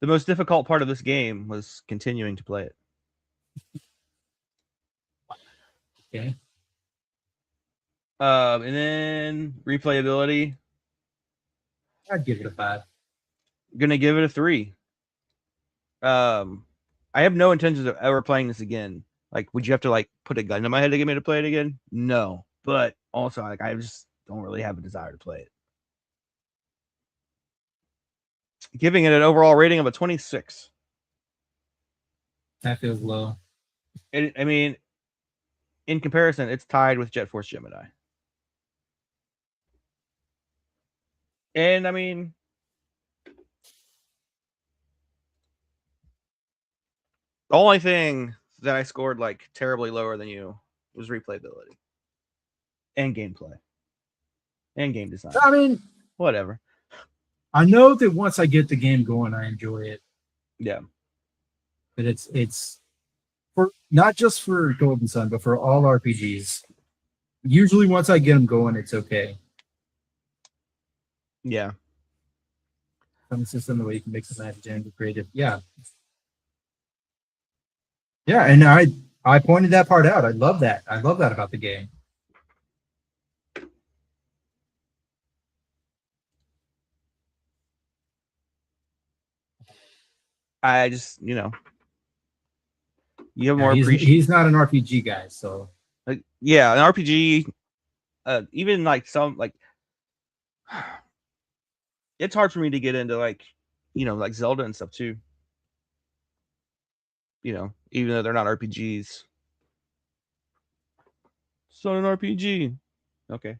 A: The most difficult part of this game was continuing to play it.
B: Okay.
A: And then replayability.
B: I'd give it a 5.
A: I'm gonna give it a 3. I have no intentions of ever playing this again. Like, would you have to like put a gun to my head to get me to play it again? No, but also like I just don't really have a desire to play it. Giving it an overall rating of a 26.
B: That feels low.
A: I mean, in comparison, it's tied with Jet Force Gemini. And I mean, the only thing that I scored like terribly lower than you was replayability and gameplay and game design.
B: I mean,
A: Whatever.
B: I know that once I get the game going, I enjoy it.
A: Yeah.
B: But it's for not just for Golden Sun, but for all RPGs. Usually, once I get them going, it's okay.
A: Yeah.
B: Some system the way you can mix and match and be creative. Yeah. Yeah, and I pointed that part out. I love that. I love that about the game.
A: I just, you have
B: Yeah,
A: more appreciation.
B: he's not an RPG guy, so
A: Like, yeah, an RPG, even like some like, it's hard for me to get into like, like Zelda and stuff too. Even though they're not RPGs. It's not an RPG. Okay.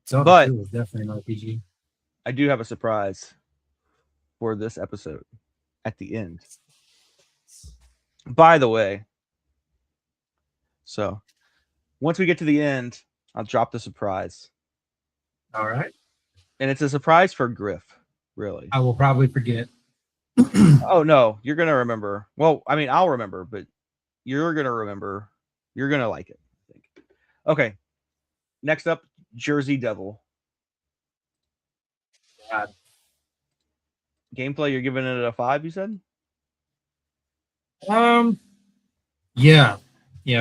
B: Zelda
A: But
B: 2 was definitely an RPG.
A: I do have a surprise for this episode at the end. By the way, so once we get to the end, I'll drop the surprise.
B: All right.
A: And it's a surprise for Griff, really.
B: I will probably forget.
A: Oh, no, you're going to remember. Well, I mean, I'll remember, but you're going to remember. You're going to like it, I think. Okay. Next up, Jersey Devil.
B: God.
A: Gameplay, you're giving it a 5, you said?
B: Yeah.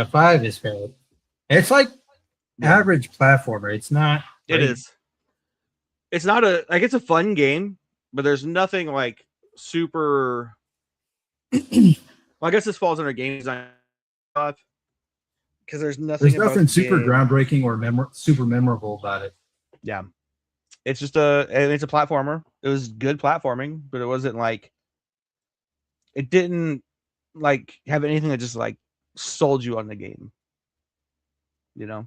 B: 5 is fair. It's like average platformer. It's not.
A: It is. It's not it's a fun game, but there's nothing like super. Well, I guess this falls under game design because there's nothing.
B: There's nothing super groundbreaking or super memorable about it.
A: Yeah, it's just it's a platformer. It was good platforming, but it wasn't like. It didn't like have anything that just like sold you on the game.
B: Yeah.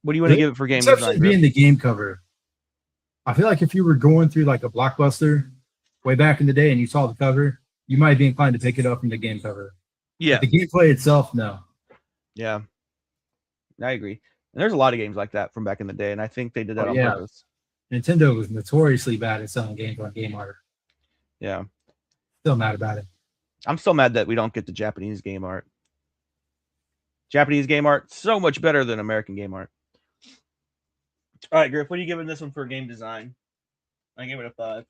A: What do you want to give it for game
B: design? Especially being the game cover. I feel like if you were going through like a Blockbuster way back in the day and you saw the cover, you might be inclined to pick it up from the game cover.
A: Yeah.
B: But the gameplay itself, no.
A: Yeah. I agree. And there's a lot of games like that from back in the day, and I think they did that on purpose.
B: Nintendo was notoriously bad at selling games on Game Art.
A: Yeah.
B: Still mad about it.
A: I'm still mad that we don't get the Japanese game art. Japanese game art, so much better than American game art. All right, Griff, what are you giving this one for game design? I gave it a 5.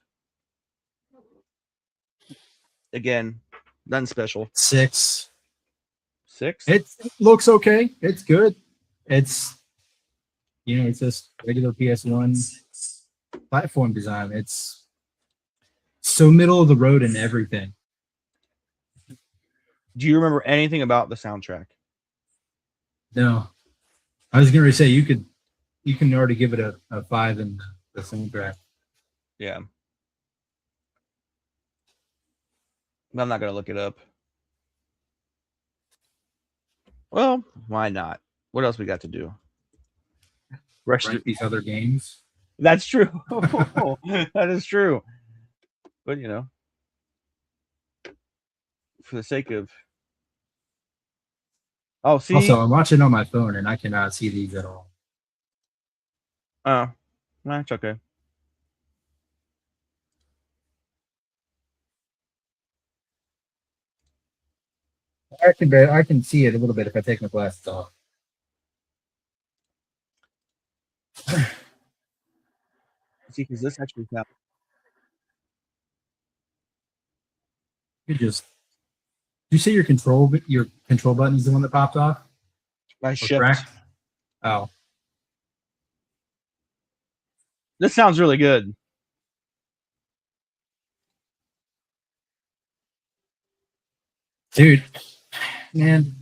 A: Again, nothing special.
B: 6.
A: 6?
B: It looks okay. It's good. It's it's just regular PS1 platform design. It's so middle of the road in everything.
A: Do you remember anything about the soundtrack?
B: No. I was gonna say you can already give it a 5 in the soundtrack.
A: Yeah. I'm not gonna look it up. Well, why not? What else we got to do?
B: Rank these other games.
A: That's true. That is true. But for the sake of. Oh, see.
B: Also, I'm watching on my phone and I cannot see these at all.
A: Oh, that's okay.
B: I can see it a little bit if I take my glasses off.
A: See, because this actually counts.
B: You see your control button is the one that popped off?
A: My shift.
B: Oh.
A: This sounds really good.
B: Dude, man,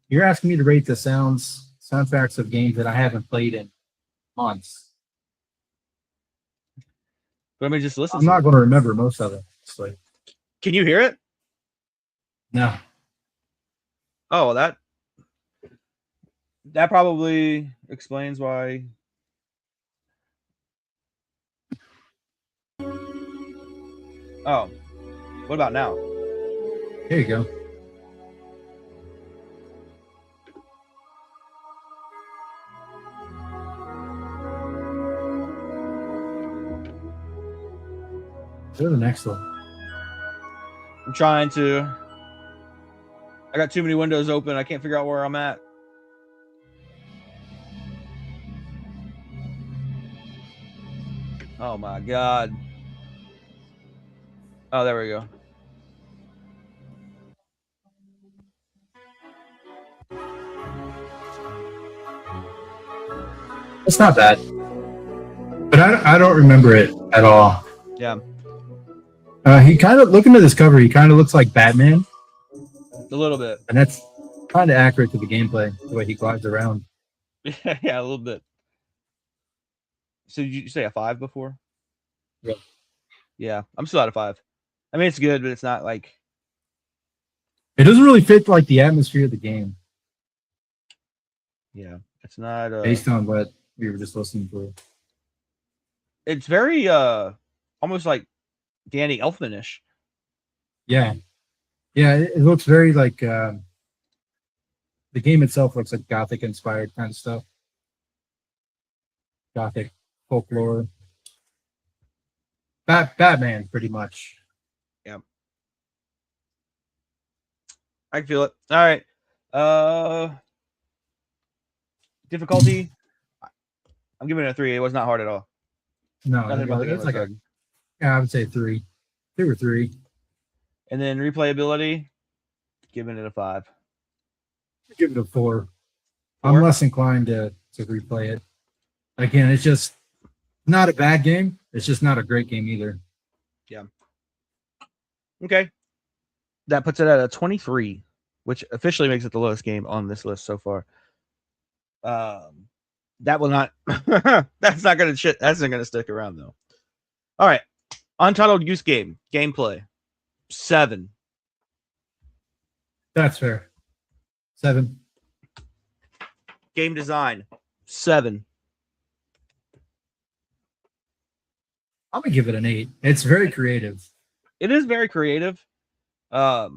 B: you're asking me to rate the soundtracks of games that I haven't played in months.
A: But I mean, just listen.
B: I'm not going to remember most of it. It's like,
A: Can you hear it?
B: no.
A: Oh, that probably explains why. Oh, what about now?
B: Here you go. Go to the next one.
A: I'm trying to. I got too many windows open. I can't figure out where I'm at. Oh my god. Oh, there we go.
B: It's not bad. But I don't remember it at all.
A: Yeah.
B: He kind of, looking at this cover, he kind of looks like Batman.
A: A little bit.
B: And that's kind of accurate to the gameplay, the way he glides around.
A: Yeah, a little bit. So did you say a 5 before?
B: Yeah.
A: Yeah, I'm still at a 5. I mean, it's good, but it's not like.
B: It doesn't really fit like the atmosphere of the game.
A: Yeah, it's not.
B: Based on what we were just listening to.
A: It's very almost like Danny Elfman-ish.
B: Yeah. Yeah, it looks very like the game itself looks like Gothic inspired kind of stuff. Gothic folklore. Batman, pretty much.
A: Yeah. I can feel it. All right. Difficulty. I'm giving it a 3. It was not hard at all.
B: No,
A: Nothing about the game
B: it's
A: was
B: like
A: hard.
B: I would say 3. 2 or 3.
A: And then replayability, giving it a 5.
B: Give it a 4.
A: 4?
B: I'm less inclined to replay it. Again, it's just not a bad game. It's just not a great game either.
A: Yeah. Okay. That puts it at a 23, which officially makes it the lowest game on this list so far. That will not. That's not gonna shit. That's not gonna stick around though. All right. Untitled Goose Game gameplay 7.
B: That's fair. 7.
A: Game design 7.
B: I'm gonna give it an 8. It's very creative.
A: It is very creative. I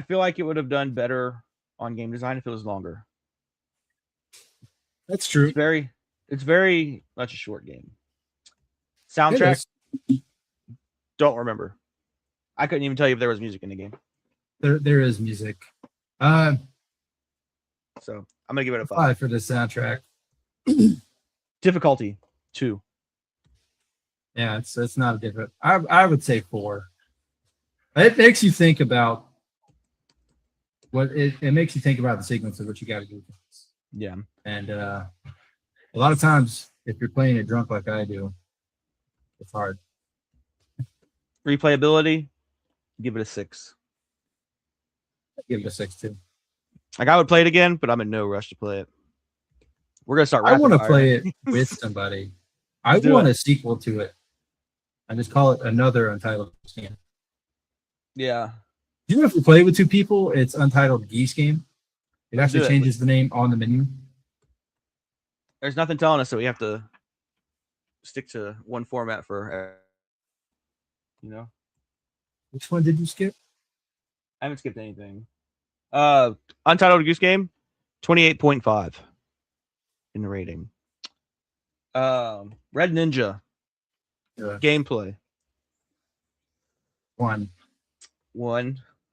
A: feel like it would have done better on game design if it was longer.
B: That's true.
A: It's very much a short game. Soundtrack, don't remember. I couldn't even tell you if there was music in the game.
B: There is music.
A: So I'm gonna give it a 5
B: for the soundtrack.
A: Difficulty 2.
B: Yeah, it's not a different. I would say 4. It makes you think about what it makes you think about the sequence of what you got to do.
A: Yeah,
B: and a lot of times if you're playing it drunk like I do, it's hard.
A: Replayability, give it a 6.
B: I'd give it a 6 too.
A: Like I would play it again, but I'm in no rush to play it. We're gonna start.
B: I want to play it with somebody. I want a sequel to it. I just call it another Untitled Geese Game.
A: Yeah.
B: You know, if you play it with 2 people, it's Untitled Geese Game. It actually changes the name on the menu.
A: There's nothing telling us that we have to stick to one format for.
B: Which one did you skip?
A: I haven't skipped anything. Untitled Goose Game, 28.5 in the rating. Red Ninja.
B: Yeah.
A: Gameplay.
B: 1.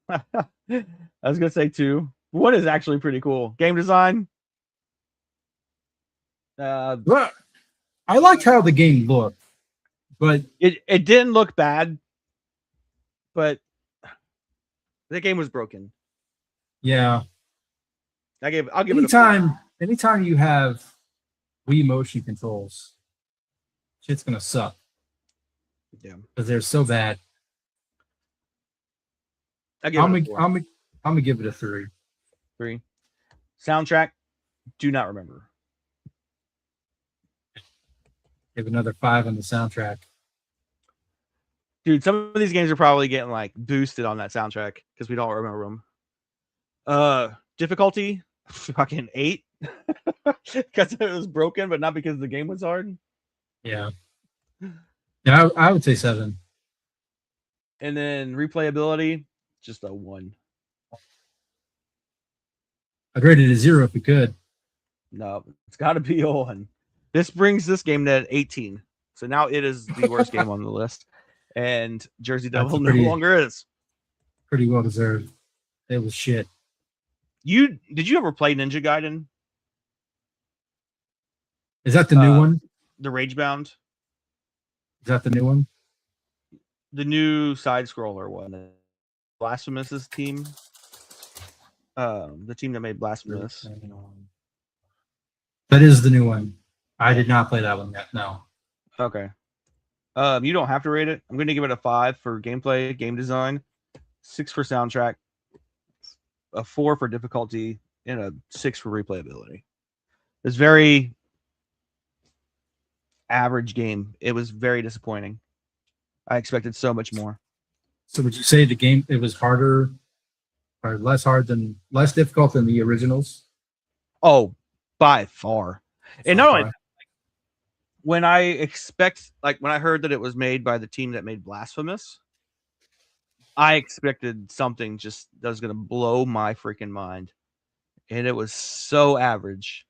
A: I was gonna say 2. 1 is actually pretty cool. Game design.
B: I like how the game looked, but
A: it didn't look bad, but the game was broken.
B: Yeah.
A: I'll give it a 4.
B: Anytime you have Wii motion controls, shit's gonna suck.
A: Yeah,
B: because they're so bad.
A: I'm
B: I'm gonna give it a 3.
A: 3. Soundtrack, do not remember.
B: Give another 5 on the soundtrack.
A: Dude, some of these games are probably getting like boosted on that soundtrack because we don't remember them. Difficulty, fucking 8. Because it was broken, but not because the game was hard.
B: Yeah. Yeah, I would say 7.
A: And then replayability, just a 1.
B: I'd rate it a 0 if we could.
A: No, it's got to be a 1. This brings this game to 18. So now it is the worst game on the list. And Jersey Devil no longer is.
B: Pretty well deserved. It was shit.
A: Did you ever play Ninja Gaiden?
B: Is that the new one?
A: The Ragebound?
B: Is that the new one?
A: The new side scroller one. Blasphemous's team. The team that made Blasphemous.
B: That is the new one. I did not play that one yet. No.
A: Okay. You don't have to rate it. I'm going to give it a 5 for gameplay, game design, 6 for soundtrack, a 4 for difficulty, and a 6 for replayability. It's very average game. It was very disappointing. I expected so much more.
B: So would you say the game, it was harder or less difficult than the originals?
A: Oh, by far. And not only when I heard that it was made by the team that made Blasphemous, I expected something just that was going to blow my freaking mind. And it was so average.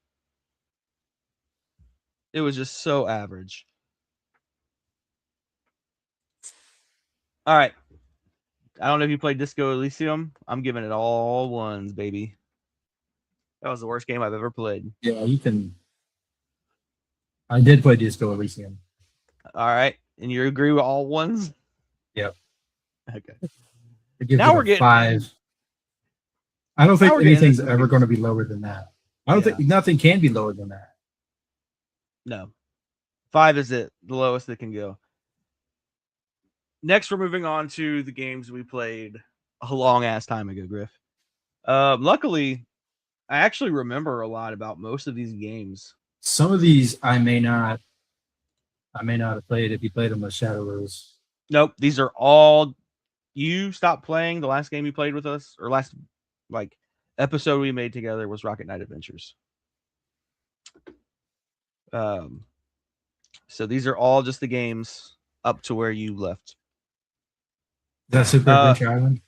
A: It was just so average. All right. I don't know if you played Disco Elysium. I'm giving it all 1s, baby. That was the worst game I've ever played.
B: Yeah, you can. I did play Disco Elysium.
A: All right. And you agree with all 1s?
B: Yep.
A: Okay.
B: Now we're getting 5. I don't think anything's ever going to be lower than that. I don't think nothing can be lower than that.
A: No. 5 is the lowest it can go. Next, we're moving on to the games we played a long ass time ago, Griff. Luckily, I actually remember a lot about most of these games.
B: Some of these I may not have played if you played them with Shadow Rose.
A: Nope, these are all. You stopped playing. The last game you played with us, or last episode we made together, was Rocket Knight Adventures. So these are all just the games up to where you left.
B: That Super Adventure Island?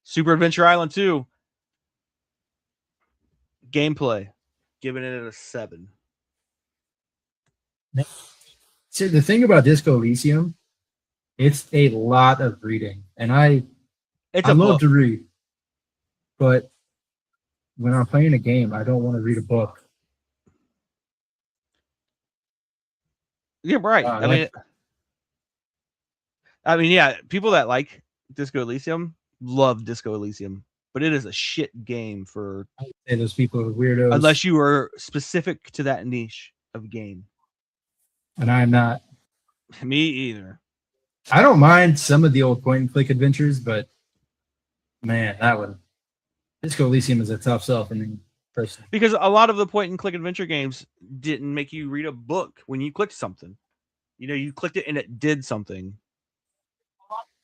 A: Super Adventure Island 2. Gameplay. Giving it a 7.
B: See, the thing about Disco Elysium, it's a lot of reading. And I love to read. But when I'm playing a game, I don't want to read a book.
A: Yeah, right. I mean, yeah, people that like Disco Elysium love Disco Elysium, but it is a shit game for.
B: I would say those people are weirdos.
A: Unless you are specific to that niche of game.
B: And I'm not.
A: Me either.
B: I don't mind some of the old point and click adventures, but man, that one. Disco Elysium is a tough sell for me personally.
A: Because a lot of the point and click adventure games didn't make you read a book when you clicked something. You clicked it and it did something.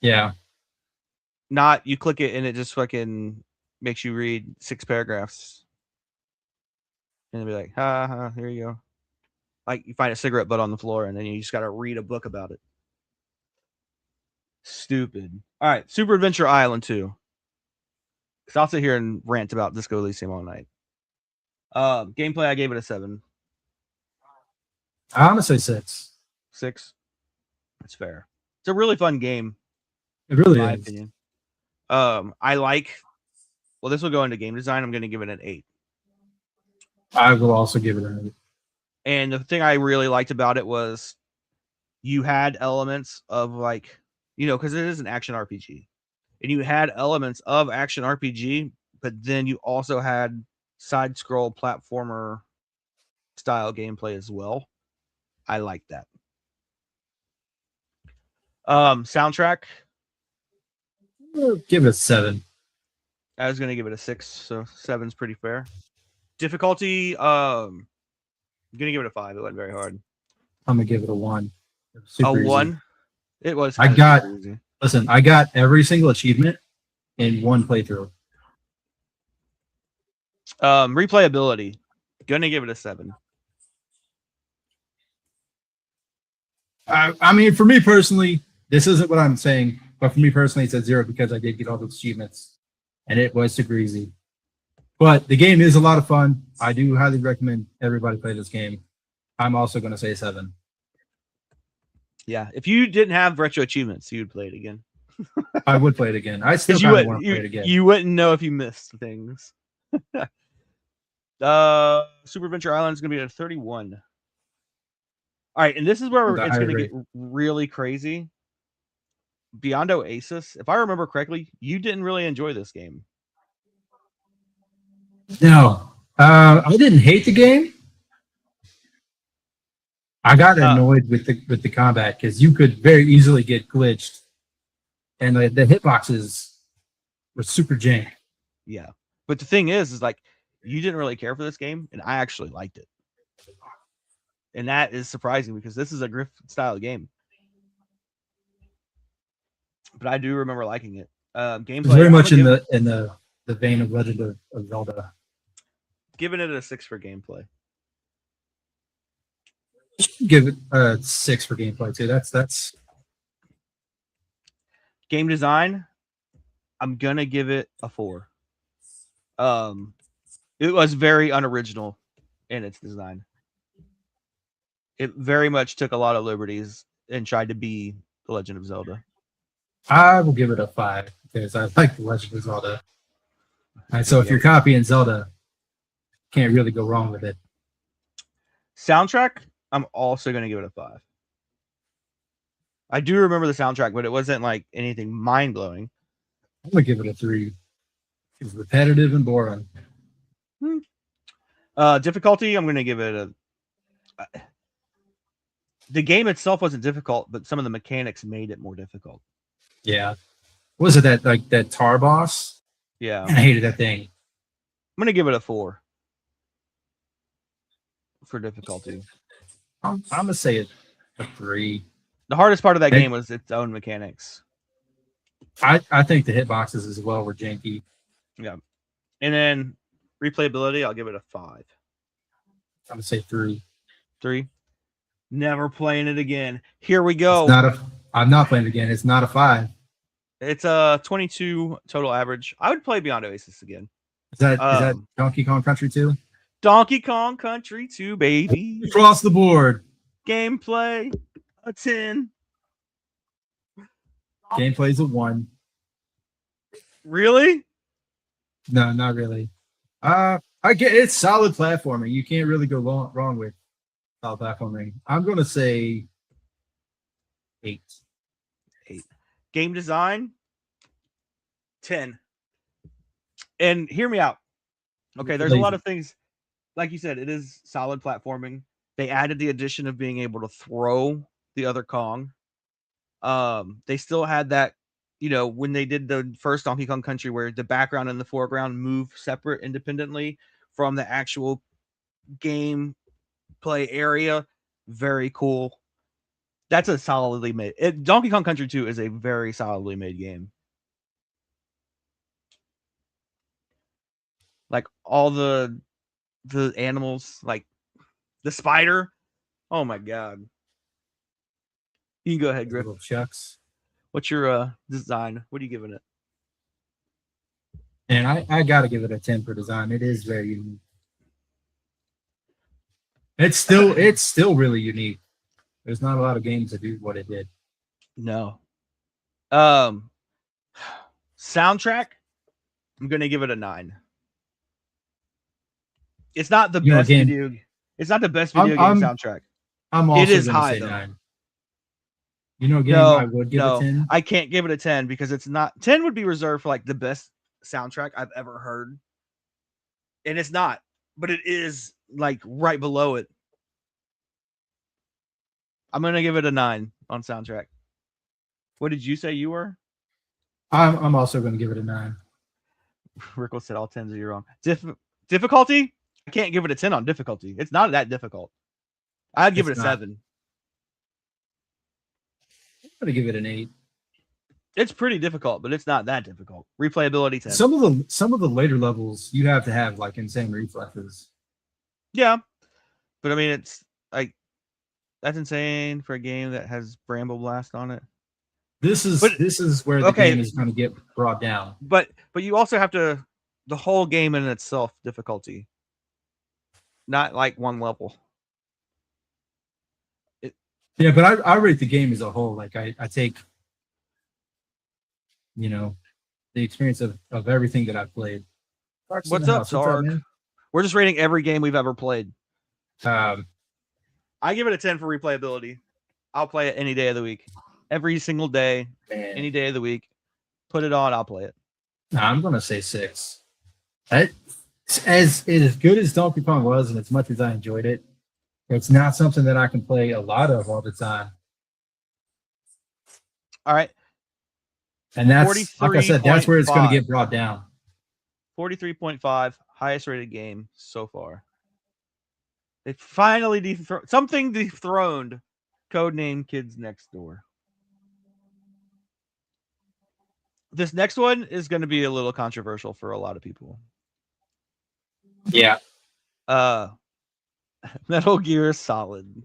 B: Yeah.
A: Not you click it and it just fucking makes you read 6 paragraphs. And it'll be like, here you go. Like you find a cigarette butt on the floor and then you just got to read a book about it. Stupid. All right. Super Adventure Island 2. Because I'll sit here and rant about Disco Elysium all night. Gameplay, I gave it a 7.
B: I honestly 6.
A: 6. That's fair. It's a really fun game.
B: It really
A: in my
B: is.
A: opinion. This will go into game design. I'm going to give it an 8.
B: I will also give it an 8.
A: And the thing I really liked about it was you had elements of because it is an action RPG. And you had elements of action RPG, but then you also had side scroll platformer style gameplay as well. I like that. Soundtrack.
B: Give it a 7.
A: I was gonna give it a 6, so 7's pretty fair. Difficulty, I'm gonna give it a 5. It wasn't very hard.
B: I'm gonna give it a 1.
A: A
B: Super easy.
A: 1. It was.
B: I
A: kinda
B: got-
A: super easy.
B: Listen, I got every single achievement in one playthrough.
A: Replayability. Gonna give it a 7.
B: I mean, for me personally, this isn't what I'm saying, but for me personally, it's a 0 because I did get all those achievements, and it was super easy. But the game is a lot of fun. I do highly recommend everybody play this game. I'm also going to say 7.
A: Yeah. If you didn't have retro achievements, you'd play it again.
B: I would play it again. I still
A: Because
B: kind of want to play it again.
A: you wouldn't know if you missed things. Super Adventure Island is gonna be at 31. All right, and this is where
B: The
A: it's
B: higher
A: gonna
B: rate.
A: get really crazy. Beyond Oasis, if I remember correctly, you didn't really enjoy this game.
B: No, I didn't hate the game. I got annoyed with the combat because you could very easily get glitched, and the hitboxes were super jank.
A: Yeah. But the thing is like you didn't really care for this game, and I actually liked it. And that is surprising because this is a Griff style game. But I do remember liking it. Gameplay.
B: It's very
A: I'm
B: much
A: gonna
B: in the vein of Legend of Zelda.
A: giving it a 6 for gameplay.
B: Give it a 6 for gameplay too. That's
A: Game design, I'm gonna give it a 4. It was very unoriginal in its design. It very much took a lot of liberties and tried to be The Legend of Zelda.
B: I will give it a 5 because I like the Legend of Zelda. And so if you're copying Zelda, can't really go wrong with it.
A: Soundtrack, I'm also gonna give it a 5. I do remember the soundtrack, but it wasn't like anything mind blowing.
B: I'm gonna give it a 3. It's repetitive and boring.
A: Difficulty, I'm gonna give it a. The game itself wasn't difficult, but some of the mechanics made it more difficult.
B: Yeah. Was it that tar boss?
A: Yeah,
B: I hated that thing.
A: I'm gonna give it a 4 for difficulty.
B: I'm gonna say it a 3.
A: The hardest part of that game was its own mechanics.
B: I think the hitboxes as well were janky.
A: Yeah, and then replayability, I'll give it a 5.
B: I'm gonna say 3.
A: 3. Never playing it again. Here we go.
B: I'm not playing it again. It's not a 5.
A: It's a 22 total average. I would play Beyond Oasis again.
B: Is that Donkey Kong Country 2?
A: Donkey Kong Country 2, baby.
B: Across the board.
A: Gameplay, a 10.
B: Gameplay's a 1.
A: Really?
B: No, not really. I get it's solid platforming. You can't really go wrong with solid platforming. I'm gonna say 8.
A: Game design, 10. And hear me out. Okay, there's a lot of things. Like you said, it is solid platforming. They added the addition of being able to throw the other Kong. They still had that, when they did the first Donkey Kong Country where the background and the foreground move separate independently from the actual game play area. Very cool. That's a solidly made. Donkey Kong Country 2 is a very solidly made game. Like all the animals, like the spider. Oh my god. You can go ahead, Griff.
B: Little Chucks.
A: What's your design? What are you giving it?
B: And I gotta give it a 10 for design. It is very unique. It's still really unique. There's not a lot of games that do what it did.
A: No. Soundtrack, I'm gonna give it a 9. It's not the best video. It's not the best video game soundtrack.
B: I'm also
A: it is
B: gonna
A: high
B: say
A: though.
B: 9. You know, a game I would give a 10.
A: I can't give it a 10 because it's not. 10 would be reserved for like the best soundtrack I've ever heard, and it's not. But it is like right below it. I'm gonna give it a 9 on soundtrack. What did you say you were?
B: I'm also gonna give it a 9.
A: Rickle said all 10s are wrong. Difficulty? I can't give it a 10 on difficulty. It's not that difficult. I'd give it a 7.
B: I'm gonna give it an 8.
A: It's pretty difficult, but it's not that difficult. Replayability 10.
B: Some of the later levels you have to have like insane reflexes.
A: Yeah, but I mean, it's like that's insane for a game that has Bramble Blast on it.
B: This is where the game is going to get brought down.
A: But you also have to the whole game in itself difficulty, not like one level.
B: Yeah, but I rate the game as a whole. Like I take, the experience of everything that I've played.
A: What's up, Sark? We're just rating every game we've ever played. I give it a 10 for replayability. I'll play it any day of the week. Every single day, any day of the week. Put it on, I'll play it.
B: I'm going to say 6. As good as Donkey Kong was, and as much as I enjoyed it, it's not something that I can play a lot of all the time.
A: All right.
B: And that's, like I said, that's where it's going to get brought down.
A: 43.5, highest rated game so far. They finally dethroned Codename Kids Next Door. This next one is going to be a little controversial for a lot of people.
B: Yeah.
A: Metal Gear Solid.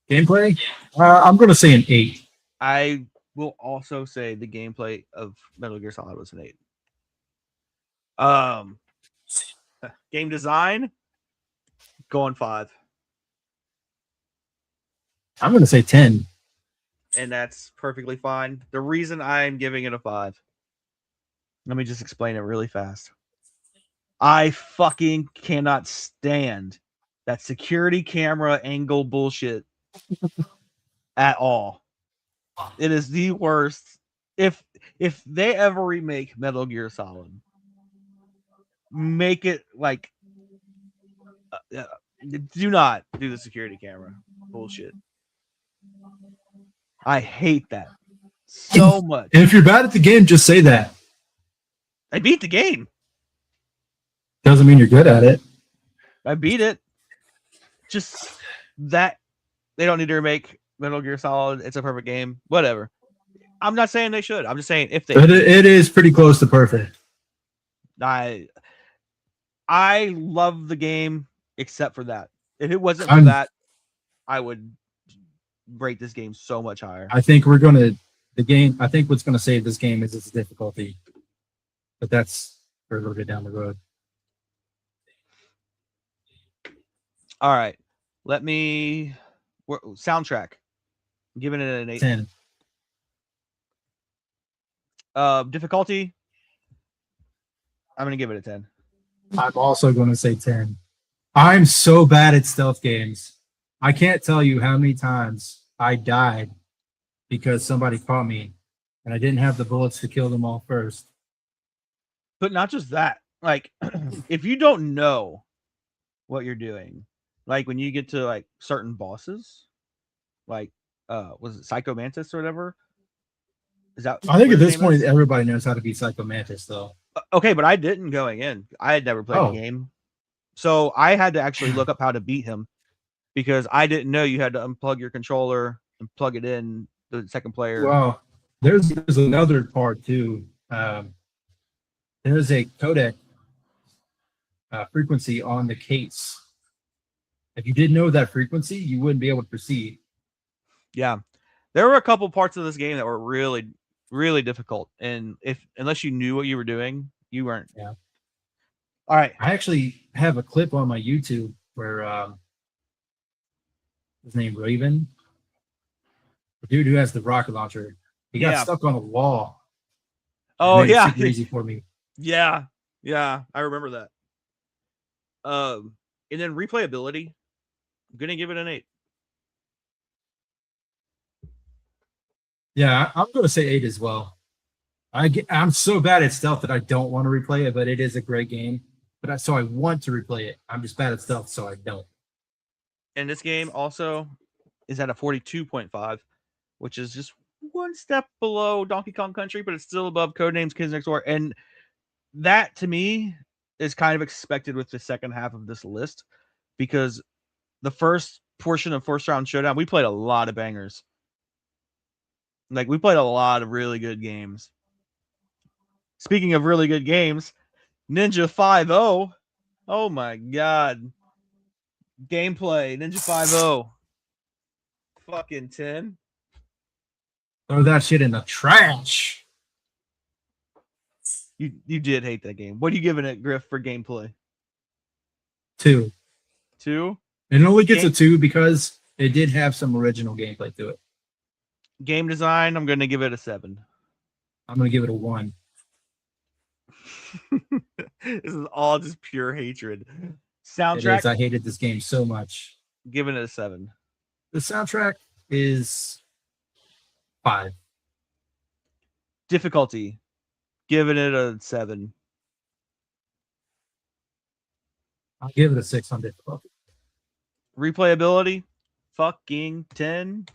B: Gameplay? I'm going to say an 8.
A: I will also say the gameplay of Metal Gear Solid was an 8. Game design, going 5.
B: I'm going to say 10.
A: And that's perfectly fine. The reason I'm giving it a 5, let me just explain it really fast. I fucking cannot stand that security camera angle bullshit at all. It is the worst. If they ever remake Metal Gear Solid, make it like do not do the security camera bullshit. I hate that so much.
B: And if you're bad at the game, just say that.
A: I beat the game.
B: Doesn't mean you're good at it.
A: I beat it. Just that they don't need to remake Metal Gear Solid. It's a perfect game. Whatever. I'm not saying they should. I'm just saying if they.
B: But it is pretty close to perfect.
A: I love the game except for that. If it wasn't for that, I would rate this game so much higher.
B: I think what's going to save this game is its difficulty. But that's for a little bit down the road.
A: All right. Let me soundtrack. I'm giving it an 8.
B: 10.
A: Difficulty. I'm going to give it a 10.
B: I'm also going to say 10. I'm so bad at stealth games. I can't tell you how many times I died because somebody caught me and I didn't have the bullets to kill them all first.
A: But not just that. Like, if you don't know what you're doing, like when you get to like certain bosses, like was it Psycho Mantis or whatever? Is that?
B: I think at this point everybody knows how to be Psycho Mantis, though.
A: Okay, but I didn't going in. I had never played the game, so I had to actually look up how to beat him because I didn't know you had to unplug your controller and plug it in the second player.
B: Well, there's another part too. There's a codec frequency on the case. If you didn't know that frequency, you wouldn't be able to proceed.
A: Yeah, there were a couple parts of this game that were really, really difficult, and unless you knew what you were doing, you weren't.
B: Yeah.
A: All right.
B: I actually have a clip on my YouTube where his name Raven, the dude who has the rocket launcher, he got stuck on a wall.
A: Oh yeah,
B: super easy for me.
A: Yeah, I remember that. And then replayability, I'm gonna give it an 8.
B: Yeah, I'm gonna say 8 as well. I'm so bad at stealth that I don't want to replay it, but it is a great game. But I want to replay it. I'm just bad at stealth, so I don't.
A: And this game also is at a 42.5, which is just one step below Donkey Kong Country, but it's still above Codenames Kids Next Door. And that to me is kind of expected with the second half of this list, because the first portion of First Round Showdown, we played a lot of bangers. Like, we played a lot of really good games. Speaking of really good games, Ninja 5-0. Oh my god. Gameplay, Ninja 5-0. Fucking 10.
B: Throw that shit in the trash.
A: You did hate that game. What are you giving it, Griff, for gameplay?
B: 2.
A: 2?
B: It only gets a 2 because it did have some original gameplay to it.
A: Game design, I'm going to give it a 7.
B: I'm going to give it a 1.
A: This is all just pure hatred.
B: It
A: Soundtrack,
B: is. I hated this game so much.
A: giving it a 7.
B: The soundtrack is 5.
A: Difficulty, giving it a 7.
B: I'll give it a 6 on difficulty.
A: Replayability, fucking 10.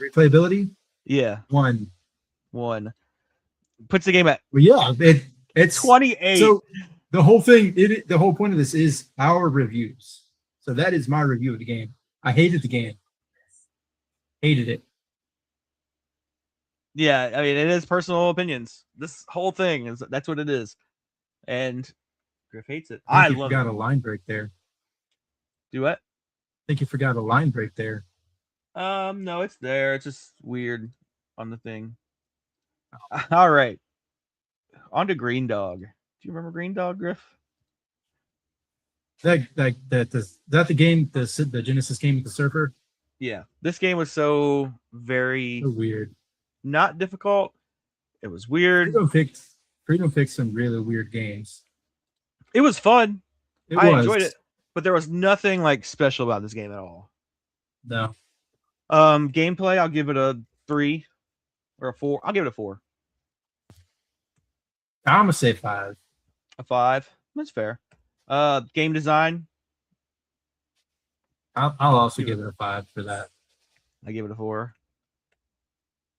B: Replayability,
A: Yeah,
B: 1.
A: 1. Puts the game at
B: Well, yeah, it's
A: 28.
B: So the whole thing, the whole point of this is our reviews. So that is my review of the game. I hated the game. Hated it.
A: Yeah, I mean, it is personal opinions. This whole thing is, that's what it is. And Griff hates it. I
B: You
A: love
B: forgot
A: it.
B: a line break there.
A: Do what?
B: I think you forgot a line break there.
A: No, it's there. It's just weird on the thing. All right. On to Green Dog. Do you remember Green Dog, Griff?
B: That the game, the Genesis game with the surfer?
A: Yeah. This game was so very
B: So weird.
A: not difficult. It was weird.
B: Freedom picked some really weird games.
A: It was fun.
B: It
A: I
B: was.
A: enjoyed it, but there was nothing like special about this game at all.
B: No.
A: Gameplay, I'll give it a 3 or a 4. I'll give it a 4.
B: I'm gonna say 5.
A: A 5. That's fair. Game design,
B: I'll also give it a 5 for that.
A: I give it a 4.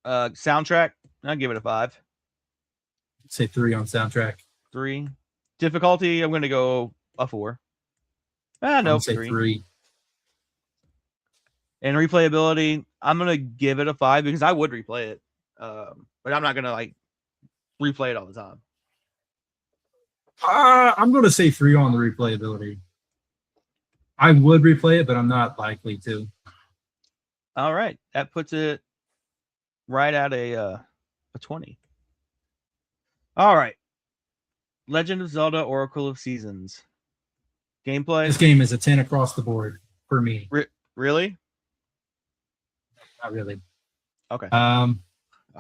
A: Soundtrack, I'll give it a 5.
B: Say 3 on soundtrack.
A: 3. Difficulty, I'm gonna go a 4. No,
B: Say 3.
A: And replayability, I'm gonna give it a 5 because I would replay it. But I'm not gonna like replay it all the time.
B: I'm gonna say 3 on the replayability. I would replay it, but I'm not likely to.
A: All right, that puts it right at a 20. All right, Legend of Zelda: Oracle of Seasons. Gameplay.
B: This game is a 10 across the board for me.
A: Really?
B: Not really.
A: Okay.
B: For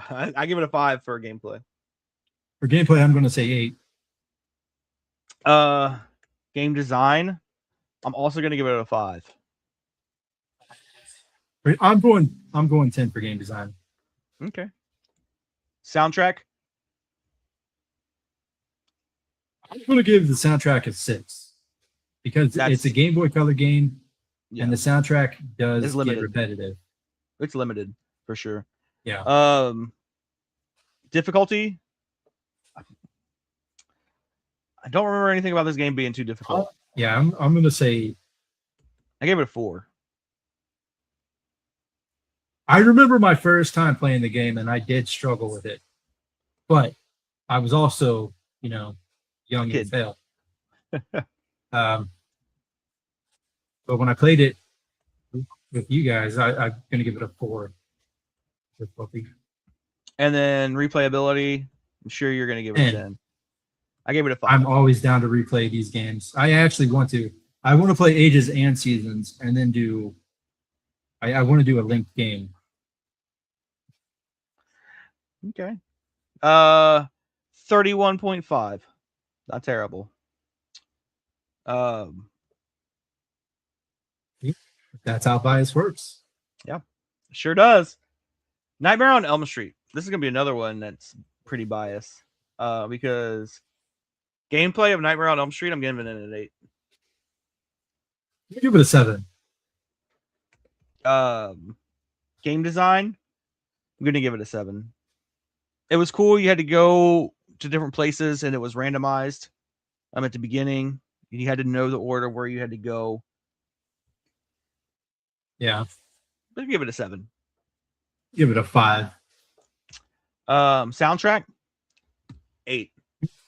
A: I give it a 5 for gameplay.
B: gameplay, I'm gonna say 8.
A: Game design, I'm also gonna give it a 5.
B: I'm going 10 for game design.
A: Okay. Soundtrack,
B: I'm gonna give the soundtrack a 6 because it's a Game Boy Color game, and the soundtrack does get repetitive.
A: It's limited for sure.
B: Yeah.
A: Difficulty, I don't remember anything about this game being too difficult.
B: Yeah, I'm gonna say
A: I gave it a 4.
B: I remember my first time playing the game, and I did struggle with it, but I was also, young and failed. But when I played it with you guys, I'm gonna give it a 4. Difficulty.
A: And then replayability, I'm sure you're gonna give it a 10. I gave it a 5.
B: I'm always down to replay these games. I actually want to. I want to play Ages and Seasons, and then do. I want to do a linked game.
A: Okay. 31.5. Not terrible.
B: That's how bias works.
A: Yeah, sure does. Nightmare on Elm Street. This is gonna be another one that's pretty biased. Because gameplay of Nightmare on Elm Street, I'm giving it an 8.
B: Give it a 7.
A: Game design, I'm gonna give it a 7. It was cool. You had to go to different places, and it was randomized. At the beginning, you had to know the order where you had to go.
B: Yeah.
A: But give it a 7.
B: Give it a 5.
A: Soundtrack, 8.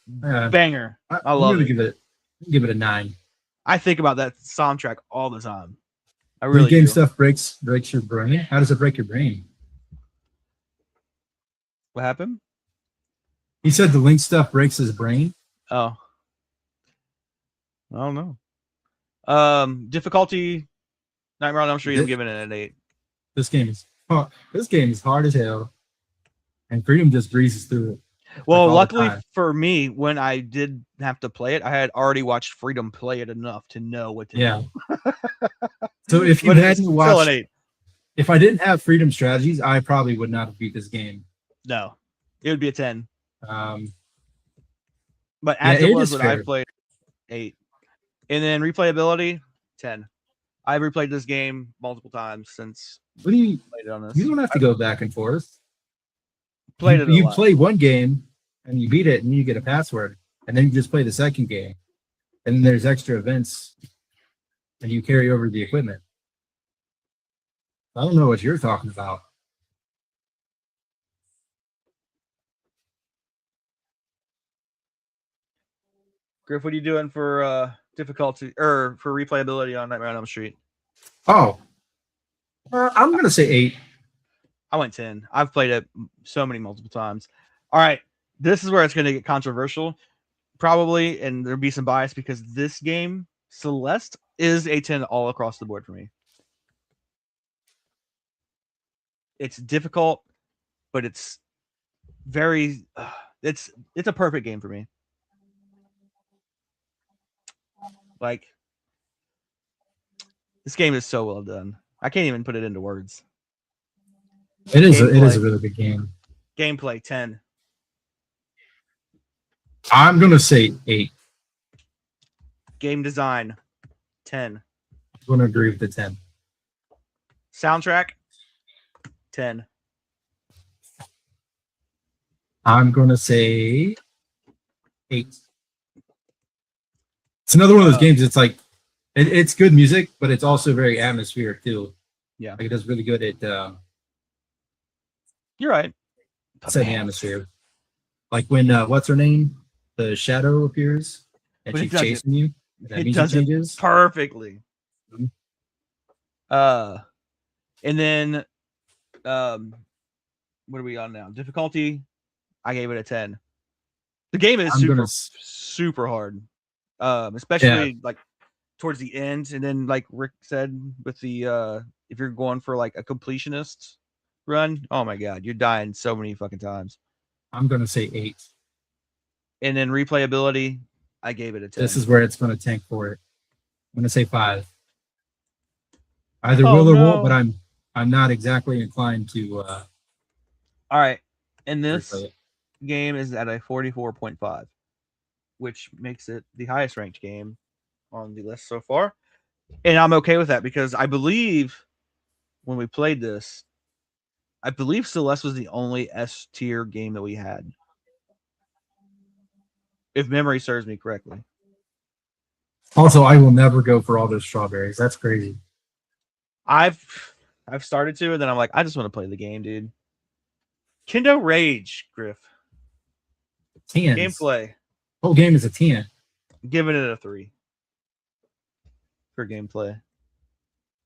A: Banger. I love it.
B: Give it a 9.
A: I think about that soundtrack all the time. I
B: Really
A: really
B: game
A: do.
B: stuff breaks your brain. How does it break your brain?
A: What happened?
B: He said the Link stuff breaks his brain.
A: Oh, I don't know. Difficulty, Nightmare on Elm Street. I'm giving it an 8.
B: This game is hard as hell, and Freedom just breezes through it.
A: Well, luckily for me, when I did have to play it, I had already watched Freedom play it enough to know what to do.
B: So if you hadn't watched,
A: 8.
B: If I didn't have Freedom strategies, I probably would not have beat this game.
A: No, it would be a 10. But
B: as
A: it was when I played, 8. And then replayability, 10. I've replayed this game multiple times since
B: played
A: it on this.
B: You don't have to go back and forth.
A: Played it.
B: You play one game and you beat it, and you get a password, and then you just play the second game, and then there's extra events, and you carry over the equipment. I don't know what you're talking about.
A: Griff, what are you doing for difficulty or for replayability on Nightmare on Elm Street?
B: Oh, I'm gonna say 8.
A: I went 10. I've played it so many multiple times. All right, this is where it's going to get controversial, probably, and there'll be some bias because this game, Celeste, is a 10 all across the board for me. It's difficult, but it's very. It's a perfect game for me. Like, this game is so well done. I can't even put it into words.
B: It is a really good game.
A: Gameplay, 10.
B: I'm gonna say 8.
A: Game design, 10.
B: I'm gonna agree with the 10.
A: Soundtrack, 10.
B: I'm gonna say 8. It's another one of those games. It's like it's good music, but it's also very atmospheric too.
A: Yeah,
B: like it does really good at.
A: You're right.
B: Setting the atmosphere. Like when what's her name? The shadow appears and she's chasing you.
A: It does it perfectly.
B: Mm-hmm.
A: And then what are we on now? Difficulty, I gave it a 10. The game is super hard. Especially like towards the end, and then like Rick said with the if you're going for like a completionist run, oh my god, you're dying so many fucking times.
B: I'm gonna say 8.
A: And then replayability, I gave it a 10.
B: This is where it's gonna tank for it. I'm gonna say 5. Either will or won't, but I'm not exactly inclined to
A: all right. And this game is at a 44.5, which makes it the highest ranked game on the list so far. And I'm okay with that because I believe when we played this, I believe Celeste was the only S tier game that we had, if memory serves me correctly.
B: Also, I will never go for all those strawberries. That's crazy.
A: I've started to, and then I'm like, I just want to play the game, dude. Kendo Rage, Griff.
B: 10.
A: Gameplay.
B: Whole game is a 10.
A: Giving it a 3 for gameplay.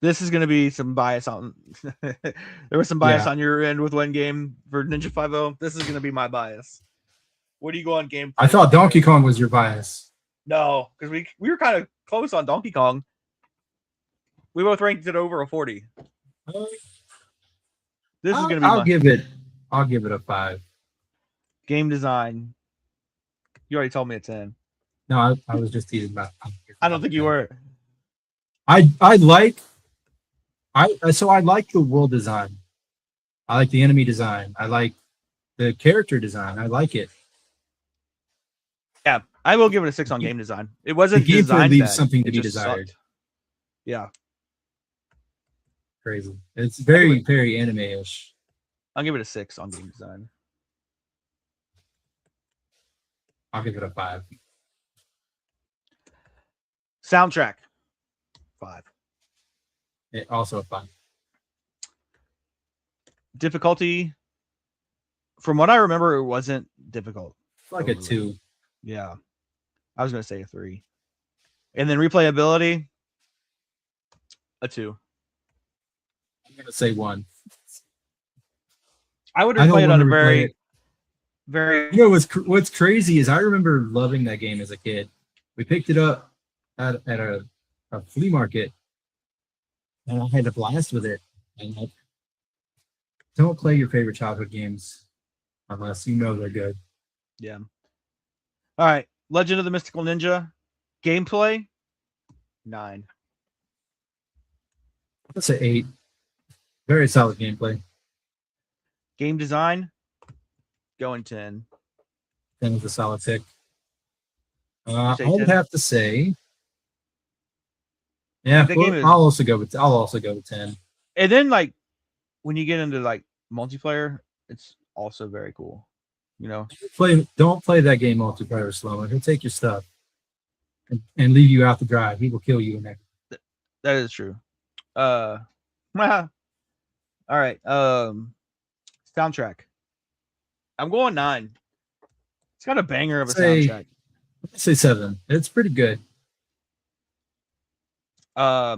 A: This is going to be some bias on. There was some bias on your end with one game for Ninja 5.0. This is going to be my bias. What do you go on gameplay?
B: I thought Donkey Kong was your bias.
A: No, because we were kind of close on Donkey Kong. We both ranked it over a 40. This is going to be.
B: I'll give it a 5.
A: Game design. You already told me a 10.
B: No, I was just teasing about.
A: I don't think you were.
B: I like the world design. I like the enemy design. I like the character design. I like it.
A: Yeah, I will give it a 6 on game design. It wasn't
B: the gameplay
A: designed
B: leaves
A: bad.
B: Something to be desired.
A: Sucked. Yeah.
B: crazy. It's very anime-ish.
A: I'll give it a 6 on game design.
B: I'll give it a 5.
A: Soundtrack, 5.
B: Also a 5.
A: Difficulty, from what I remember, it wasn't difficult.
B: It's like a 2.
A: Yeah, I was gonna say a 3. And then replayability, a 2.
B: I'm gonna say 1.
A: I would
B: I don't
A: replay it on
B: wanna
A: a
B: replay it.
A: very.
B: You know what's crazy is I remember loving that game as a kid. We picked it up at a flea market, and I had a blast with it. And don't play your favorite childhood games unless you know they're good.
A: Yeah. All right, Legend of the Mystical Ninja, gameplay, 9.
B: Let's say 8. Very solid gameplay.
A: Game design, going 10.
B: 10 is a solid pick. I
A: Say
B: would
A: 10?
B: have to say, yeah.
A: The game is-
B: I'll also go with 10.
A: And then like when you get into like multiplayer, it's also very cool. You know,
B: Don't play that game multiplayer slow. He'll take your stuff and leave you out to dry. He will kill you in there.
A: that is true. All right. Soundtrack. I'm going 9. It's got a banger of a soundtrack.
B: Let's say 7. It's pretty good.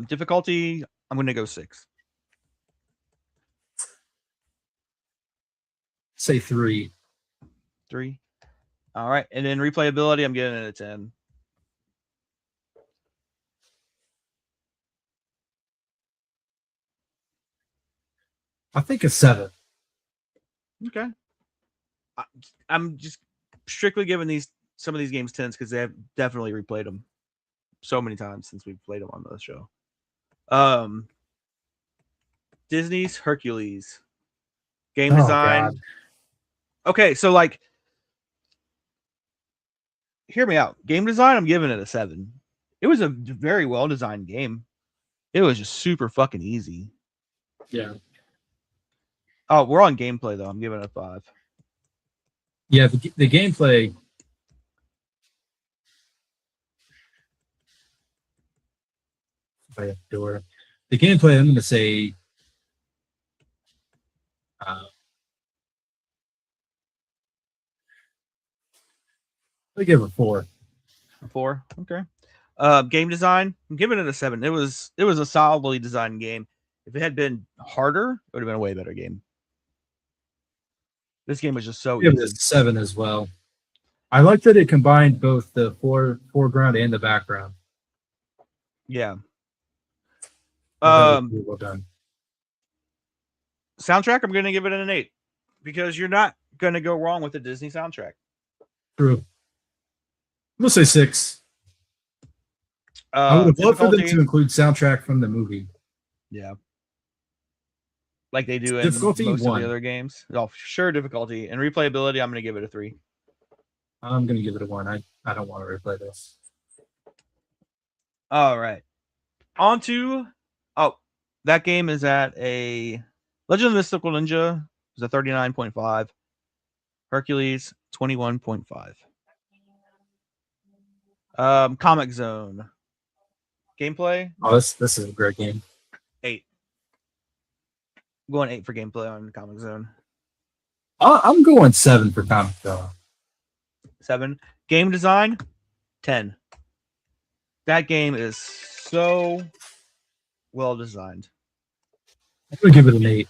A: Difficulty, I'm gonna go 6.
B: Say 3.
A: 3. All right, and then replayability, I'm giving it a 10.
B: I think a 7.
A: Okay. I'm just strictly giving some of these games 10s because they have definitely replayed them so many times since we've played them on the show. Disney's Hercules. Game design.
B: God.
A: Okay, so like, hear me out. Game design, I'm giving it a 7. It was a very well designed game. It was just super fucking easy.
B: Yeah.
A: Oh, we're on gameplay though. I'm giving it a 5.
B: Yeah, the gameplay. Door. The gameplay, I'm going to say. I give it a 4.
A: A 4. Okay. Game design, I'm giving it a 7. It was a solidly designed game. If it had been harder, it would have been a way better game. This game was just so
B: Give
A: easy.
B: it a 7 as well. I like that it combined both the foreground and the background.
A: Yeah.
B: Well done.
A: Soundtrack, I'm going to give it an 8 because you're not going to go wrong with the Disney soundtrack.
B: True. We'll say 6. I would have loved for them to include soundtrack from the movie.
A: Yeah. Like they do in
B: Difficulty,
A: most
B: 1.
A: of the other games. Oh, sure, difficulty. And replayability, I'm going to give it a 3.
B: I'm going to give it a 1. I don't want to replay this.
A: All right. On to... Oh, that game is at a... Legend of the Mystical Ninja is a 39.5. Hercules, 21.5. Comic Zone. Gameplay?
B: Oh, this is a great game.
A: 8. I'm going 8 for gameplay on Comic Zone.
B: I'm going 7 for Comic Zone.
A: 7. Game design? 10. That game is so well designed.
B: I'm going to give it an 8.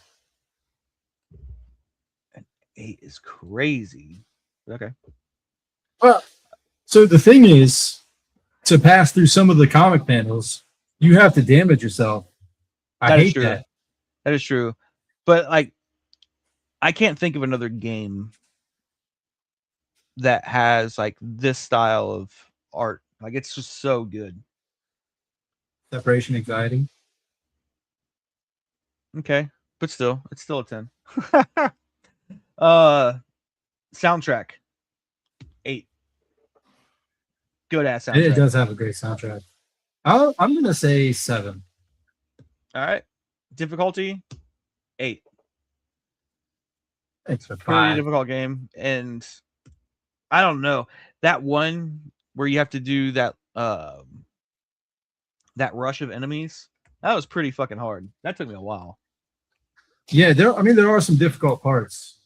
A: An 8 is crazy. Okay.
B: Well, so the thing is, to pass through some of the comic panels, you have to damage yourself. I hate that.
A: That is true. But like, I can't think of another game that has like this style of art. Like, it's just so good.
B: Separation anxiety.
A: Okay, but still, it's still a 10. Soundtrack, 8. Good ass soundtrack.
B: It does have a great soundtrack. I'm gonna say 7.
A: All right. Difficulty 8.
B: Thanks for
A: Pretty
B: 5.
A: difficult game, and I don't know that one where you have to do that that rush of enemies. That was pretty fucking hard. That took me a while.
B: Yeah, there are some difficult parts.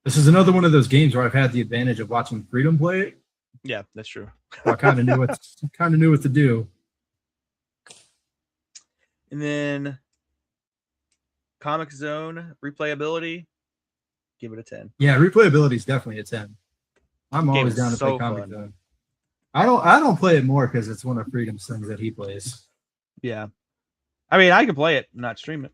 B: This is another one of those games where I've had the advantage of watching Freedom play it.
A: Yeah, that's true.
B: So I kind of knew what to do.
A: And then Comic Zone replayability, give it a 10.
B: Yeah, replayability is definitely a 10. I'm
A: Game
B: always
A: is
B: down to
A: so
B: play Comic
A: fun.
B: Zone. I don't play it more because it's one of Freedom's things that he plays.
A: Yeah. I mean, I can play it, not stream it.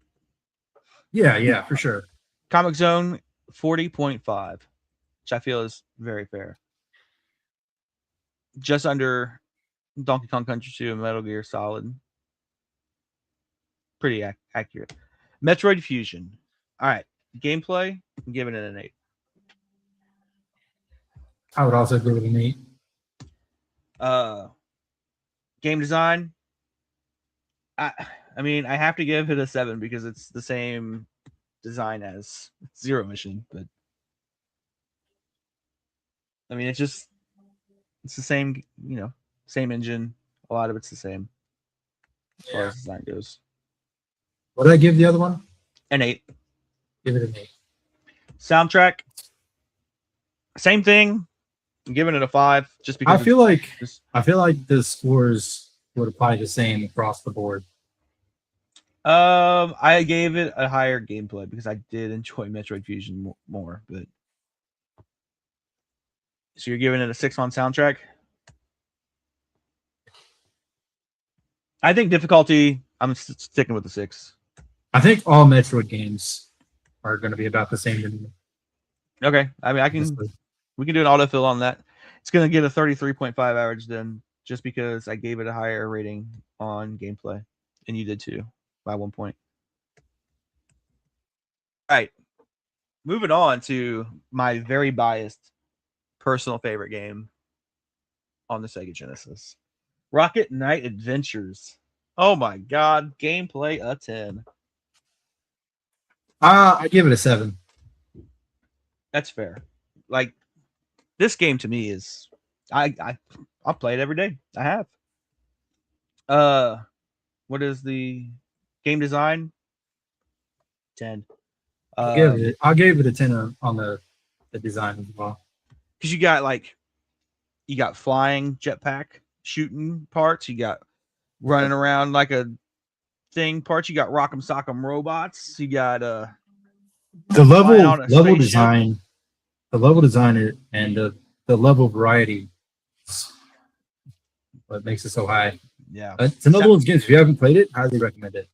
B: Yeah, for sure.
A: Comic Zone 40.5, which I feel is very fair. Just under Donkey Kong Country 2 and Metal Gear Solid. Pretty accurate. Metroid Fusion. All right. Gameplay, I'm giving it an 8.
B: I would also give it an 8.
A: Game design. I mean, I have to give it a 7 because it's the same design as Zero Mission, but I mean, it's the same, same engine. A lot of it's the same as far as design goes.
B: What did I give the other one?
A: An 8.
B: Give it an 8.
A: Soundtrack. Same thing. I'm giving it a 5 just because
B: I feel like the scores would apply the same across the board.
A: I gave it a higher gameplay because I did enjoy Metroid Fusion more, but so you're giving it a 6 on soundtrack. I think difficulty, I'm sticking with the 6.
B: I think all Metroid games are going to be about the same to me.
A: Okay. I mean, we can do an autofill on that. It's going to get a 33.5 average then, just because I gave it a higher rating on gameplay, and you did too, by 1 point. All right. Moving on to my very biased personal favorite game on the Sega Genesis. Rocket Knight Adventures. Oh my god, gameplay a 10.
B: I give it a 7.
A: That's fair. Like, this game to me is I'll play it every day. I have. What is the game design? 10.
B: I'll give it a 10 on the design as well.
A: Because you got flying jetpack shooting parts, you got running around like a thing parts, you got rock'em sock'em robots, you got
B: the level design, and the level variety is what makes it so high.
A: Yeah,
B: it's another one of those games. If you haven't played it, highly recommend it.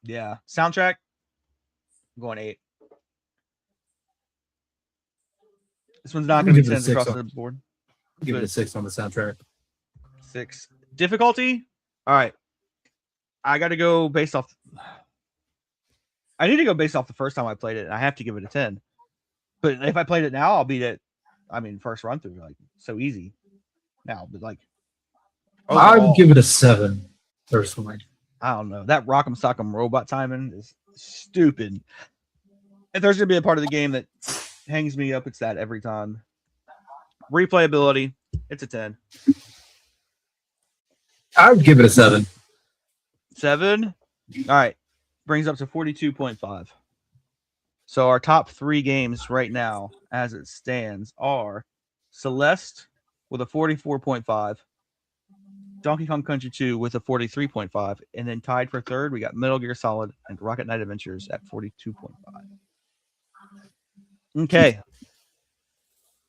A: Yeah, soundtrack, I'm going 8. This one's not going to be 10 across the board.
B: Give it a 6 on the soundtrack.
A: 6. Difficulty? All right. I got to go based off. I need to go based off the first time I played it, and I have to give it a 10. But if I played it now, I'll beat it. I mean, first run through, like, so easy now. But like,
B: I would give it a 7 personally.
A: I don't know. That Rock'em Sock'em robot timing is stupid. If there's gonna be a part of the game that hangs me up, it's that every time. Replayability, it's a 10.
B: I would give it a 7.
A: 7? All right. Brings up to 42.5. So our top 3 games right now, as it stands, are Celeste with a 44.5, Donkey Kong Country 2 with a 43.5, and then tied for third, we got Metal Gear Solid and Rocket Knight Adventures at 42.5. Okay.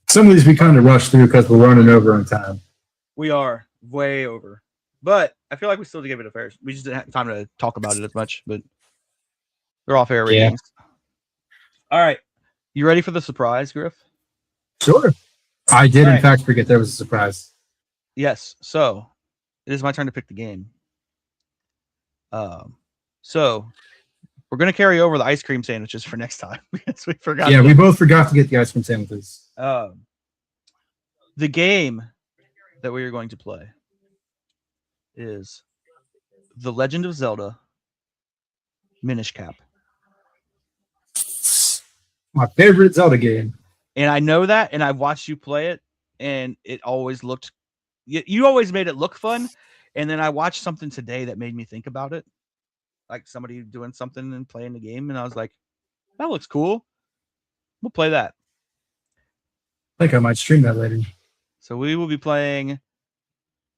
B: Some of these we kind of rushed through because we're running over on time.
A: We are way over. But I feel like we still give it a fair. We just didn't have time to talk about it as much, but they're all fair ratings. All right. You ready for the surprise, Griff?
B: Sure. I did, in fact, forget there was a surprise.
A: Yes. So it is my turn to pick the game. So we're going to carry over the ice cream sandwiches for next time because we forgot.
B: Yeah, we both forgot to get the ice cream sandwiches.
A: The game that we are going to play is The Legend of Zelda Minish Cap.
B: My favorite Zelda game.
A: And I know that, and I've watched you play it, and it always looked. You always made it look fun, and then I watched something today that made me think about it, like somebody doing something and playing the game, and I was like, "That looks cool. We'll play that."
B: I think I might stream that later.
A: So we will be playing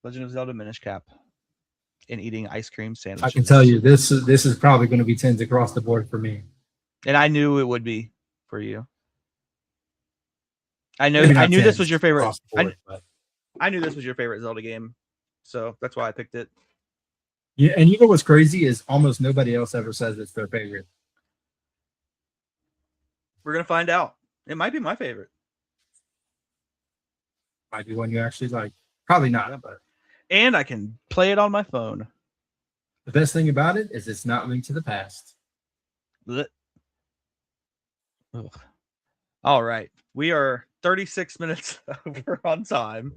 A: Legend of Zelda Minish Cap and eating ice cream sandwiches.
B: I can tell you this is probably going to be 10s across the board for me.
A: And I knew it would be for you. I knew this was your favorite. I knew this was your favorite Zelda game, so that's why I picked it.
B: Yeah, and you know what's crazy is almost nobody else ever says it's their favorite.
A: We're gonna find out. It might be my favorite.
B: Might be one you actually like. Probably not,
A: Yeah.
B: but
A: And I can play it on my phone.
B: the best thing about it is it's not linked to the past.
A: Ugh. All right. We are 36 minutes over on time.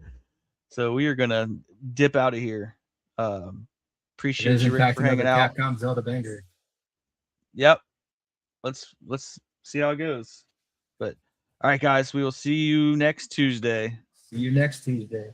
A: So we are gonna dip out of here. Appreciate you, Rick, for hanging out.
B: Capcom Zelda banger.
A: Yep. Let's see how it goes. But all right, guys, we will see you next Tuesday.
B: See you next Tuesday.